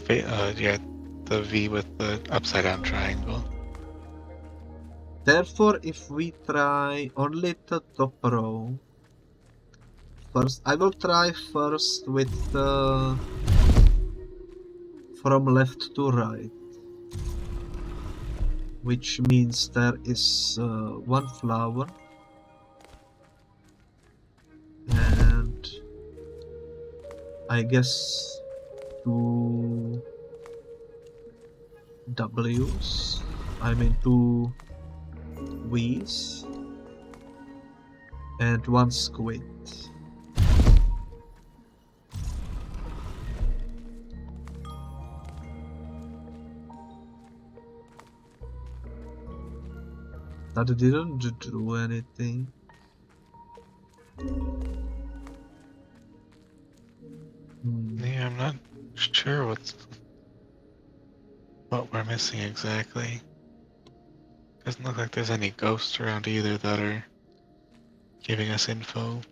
yeah, the V with the upside down triangle. Therefore, if we try only the top row, first I will try first with the from left to right, which means there is 1 flower and I guess 2 W's, I mean 2 V's and 1 squid. That didn't do anything. Yeah, I'm not sure what we're missing exactly. Doesn't look like there's any ghosts around either that are giving us info.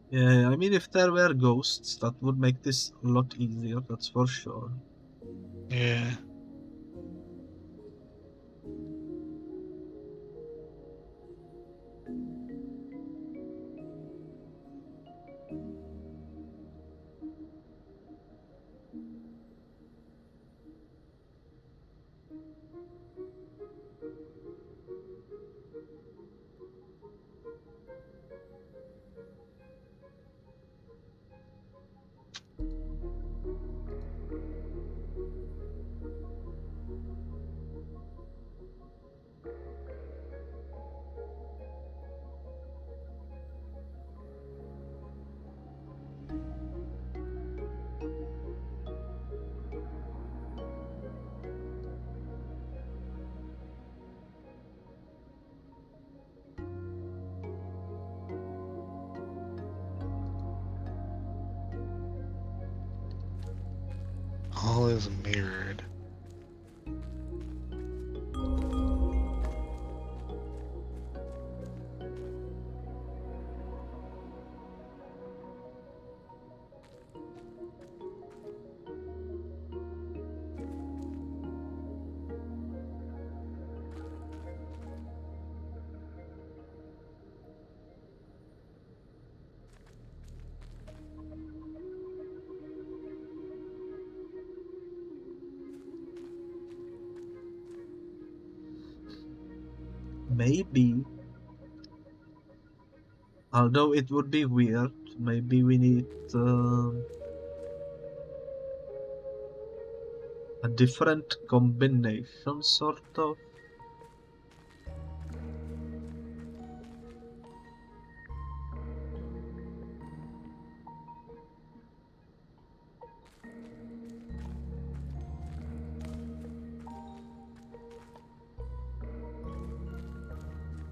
Yeah, I mean if there were ghosts, that would make this a lot easier, that's for sure. Yeah. All is mirrored. maybe, although it would be weird, maybe we need a different combination, sort of.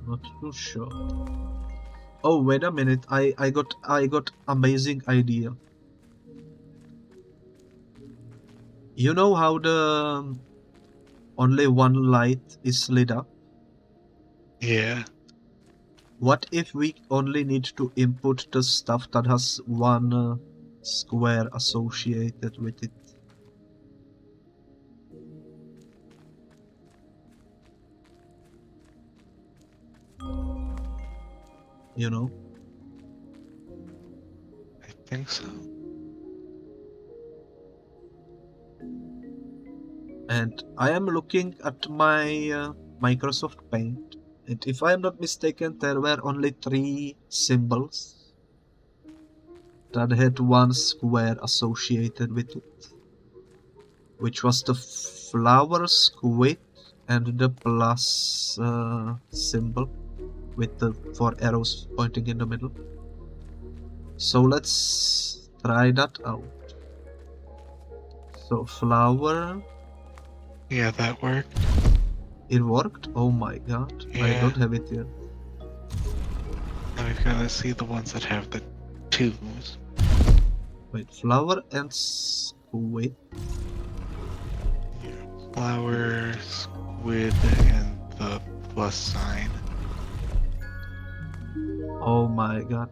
Not too sure. Oh, wait a minute! I got amazing idea. You know how the only one light is lit up? Yeah. What if we only need to input the stuff that has one square associated with it? You know? I think so. And I am looking at my Microsoft Paint, and if I am not mistaken, there were only 3 symbols that had one square associated with it, which was the flower, squid, and the plus symbol with the 4 arrows pointing in the middle. So let's try that out. So flower. Yeah, that worked. It worked? Oh my god. I Yeah. don't have it yet. Now we've got to see the ones that have the 2s. Wait, flower and squid. Flower, squid, and the plus sign. Oh my god.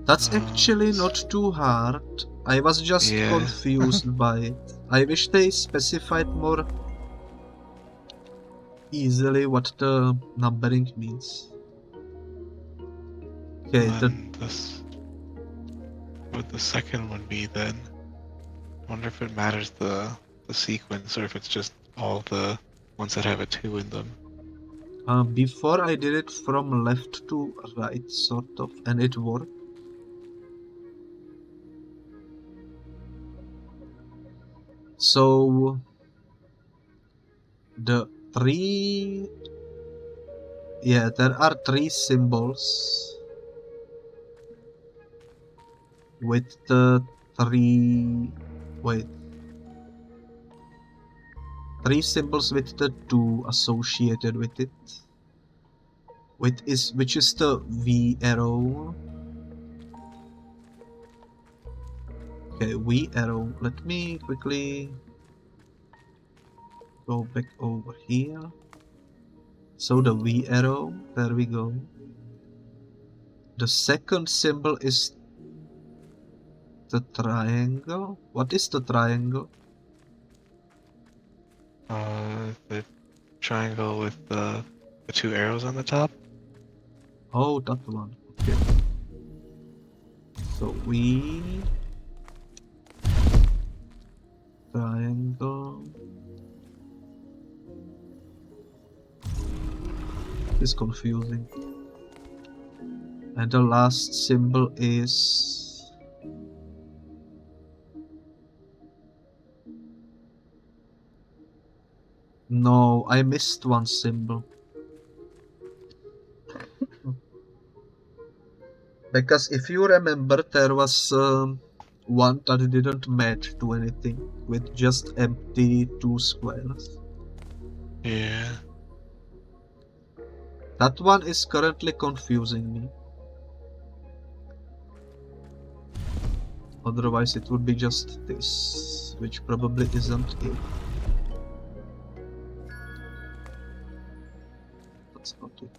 That's actually not too hard. I was just Yeah. confused by it. I wish they specified more easily what the numbering means. Okay, This would the second one be then? I wonder if it matters the sequence or if it's just all the ones that have a 2 in them. Before I did it from left to right, sort of, and it worked. So the 3, yeah, there are 3 symbols with the 3, wait, 3 symbols with the 2 associated with it, which is the V arrow. Okay, V arrow. Let me quickly go back over here. So the V arrow, there we go. The second symbol is the triangle. What is the triangle? The triangle with the 2 arrows on the top. Oh, that one. Okay. So we triangle. It's confusing. And the last symbol is no, I missed one symbol. Because if you remember, there was one that didn't match to anything with just empty 2 squares. Yeah. That one is currently confusing me. Otherwise it would be just this, which probably isn't it. That's not it.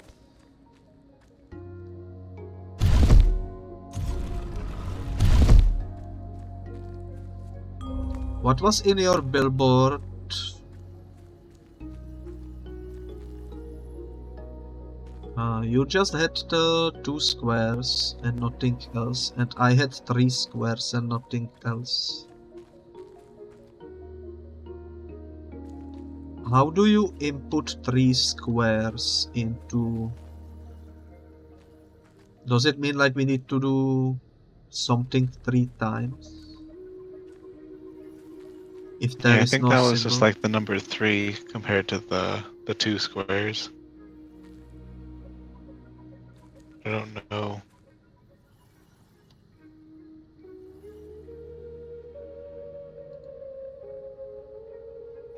What was in your billboard? You just had the 2 squares and nothing else, and I had 3 squares and nothing else. How do you input 3 squares into... Does it mean like we need to do something 3 times? If there Yeah, I is think no that was symbol? just like the number 3 compared to the 2 squares. I don't know.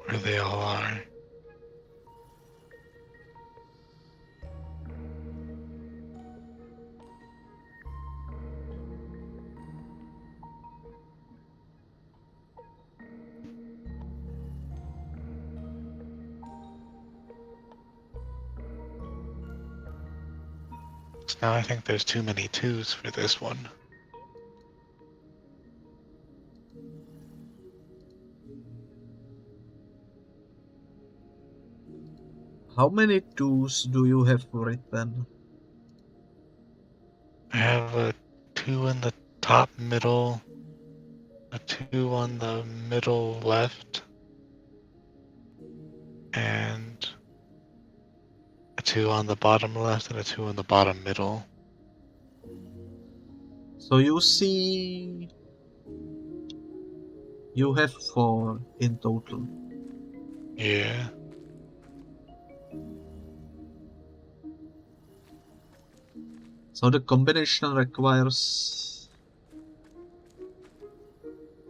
Where they all are. So now I think there's too many 2s for this one. How many 2s do you have written? I have a 2 in the top middle, a 2 on the middle left, and a 2 on the bottom left and a 2 on the bottom middle. So you see... You have 4 in total. Yeah. So the combination requires...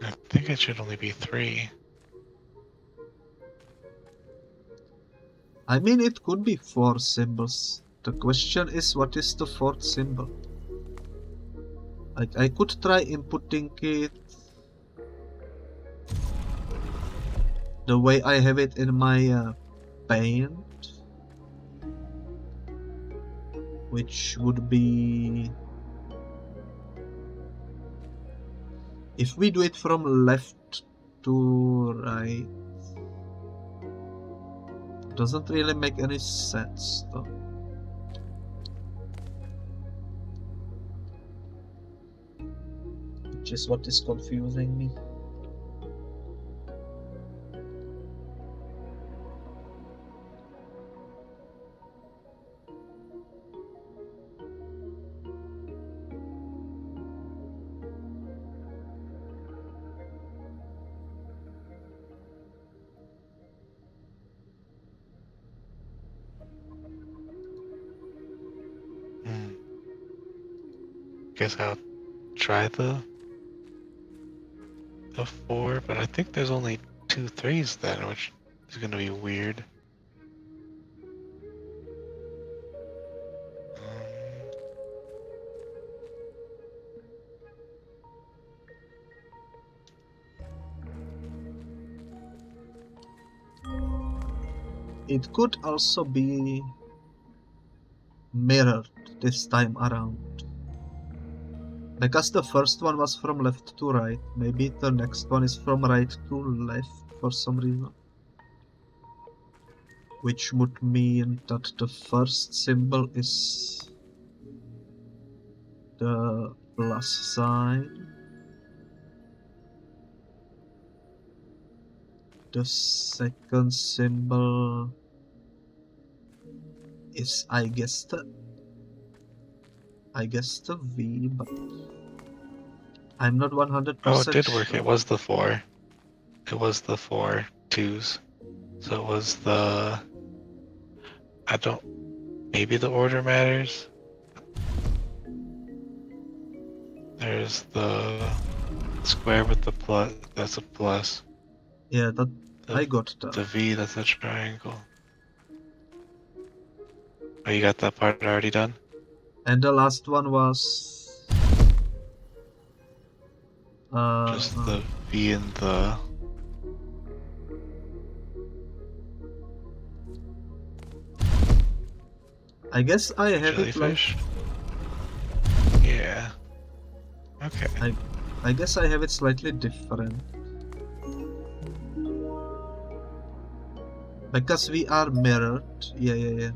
I think it should only be 3. I mean, it could be 4 symbols. The question is, what is the 4th symbol? Like, I could try inputting it the way I have it in my paint, which would be... If we do it from left to right, doesn't really make any sense though. Which is what is confusing me. Guess I'll try the 4, but I think there's only 2 3s then, which is gonna be weird. It could also be mirrored this time around. Because the first one was from left to right, maybe the next one is from right to left for some reason. Which would mean that the first symbol is the plus sign. The second symbol is, I guess the V, but I'm not 100% Oh, it did work. sure. It was the 4. It was the 4 2s. So it was the... Maybe the order matters? There's the square with the plus. That's a plus. Yeah, that I got The that. V, that's a triangle. Oh, you got that part already done? And the last one was... Just the V and the... I guess I have jellyfish? it like... Yeah. Okay. I guess I have it slightly different. Because we are mirrored. Yeah.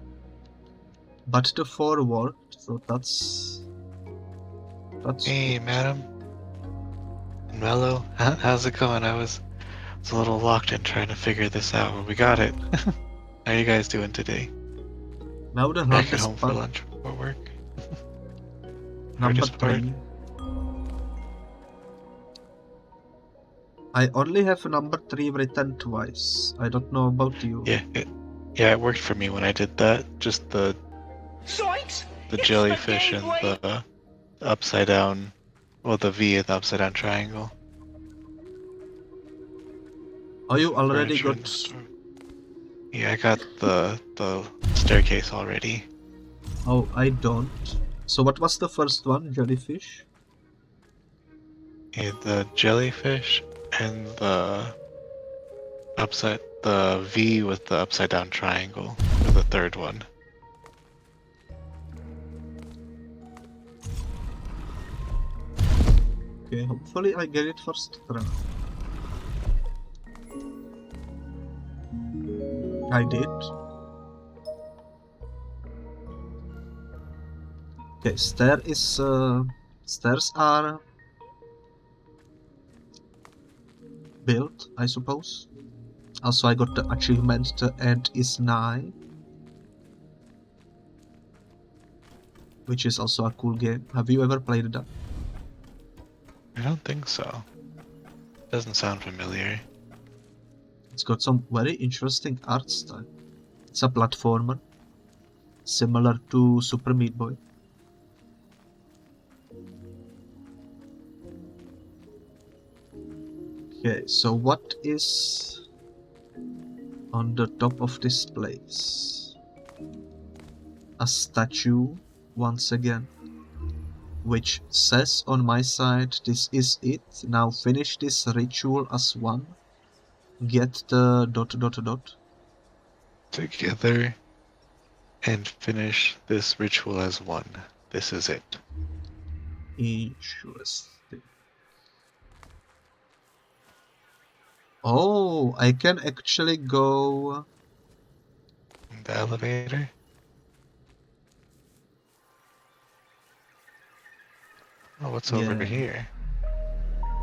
But the 4 worked, so that's Hey, good. madam. And Mello, how's it going? I was It's a little locked in trying to figure this out, but we got it. How you guys doing today? Now the Back at hardest home for part, lunch or work? number Hardest part? 3. I only have number 3 written twice. I don't know about you. Yeah, it worked for me when I did that. Just the Zoinks! jellyfish and the upside down, well, the V and the upside down triangle. Oh, you already Furniture in got... the store. Yeah, I got the staircase already. Oh, I don't. So what was the first one? Jellyfish? Yeah, the jellyfish and the V with the upside down triangle for the third one. Okay, hopefully I get it first try. I did. Okay, stairs are built, I suppose. Also, I got the achievement, the end is nigh, which is also a cool game. Have you ever played that? I don't think so. Doesn't sound familiar. It's got some very interesting art style. It's a platformer, similar to Super Meat Boy. Okay, so what is on the top of this place? A statue, once again, which says on my side, this is it, now finish this ritual as one, get the ... Together and finish this ritual as one. This is it. Interesting. Oh, I can actually go... The elevator? Oh, what's over Yeah. here?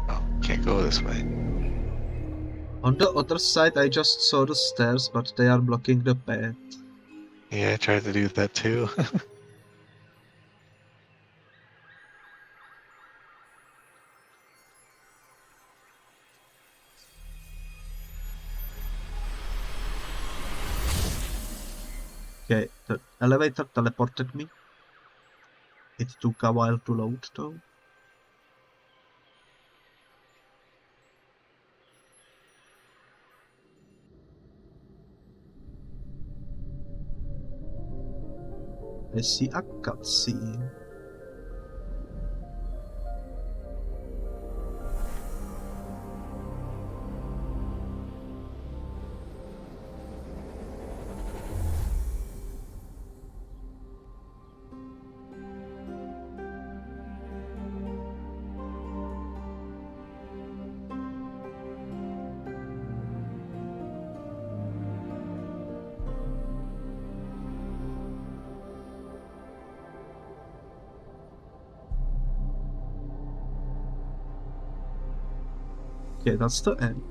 Oh, can't go this way. On the other side, I just saw the stairs, but they are blocking the path. Yeah, I tried to do that too. Okay, the elevator teleported me. It took a while to load though. I see a cutscene. Okay, that's the end.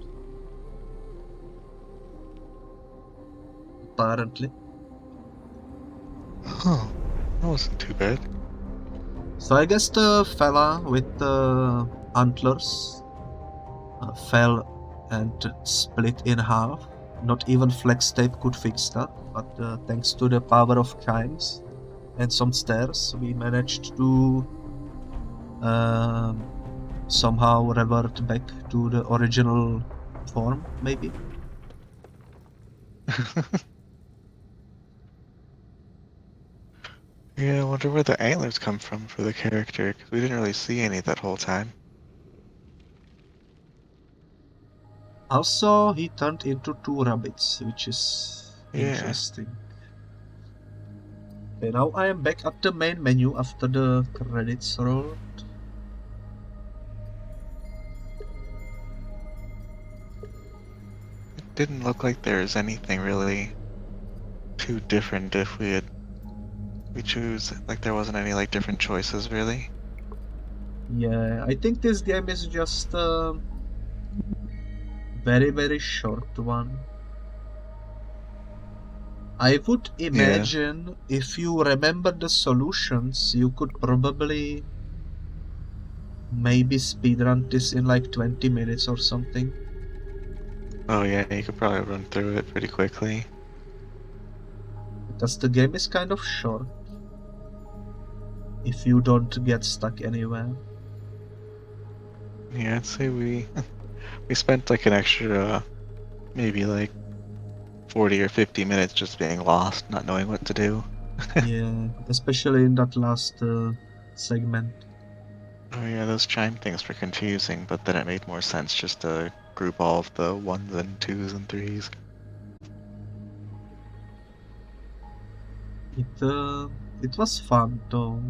Apparently. Oh, that wasn't too bad. So I guess the fella with the antlers fell and split in half. Not even flex tape could fix that, but thanks to the power of chimes and some stairs, we managed to somehow revert back to the original form, maybe. Yeah, I wonder where the antlers come from for the character, because we didn't really see any that whole time. Also, he turned into 2 rabbits, which is Yeah. interesting. Okay, now I am back at the main menu after the credits rolled. It didn't look like there was anything really too different if we choose, like there wasn't any like different choices really. Yeah, I think this game is just very, very short one. I would imagine if you remember the solutions, you could probably maybe speedrun this in like 20 minutes or something. Oh yeah, you could probably run through it pretty quickly. Because the game is kind of short. If you don't get stuck anywhere. Yeah, I'd say we we spent like an extra maybe like 40 or 50 minutes just being lost, not knowing what to do. Yeah, especially in that last segment. Oh yeah, those chime things were confusing, but then it made more sense just to group all of the ones and twos and threes. It was fun though.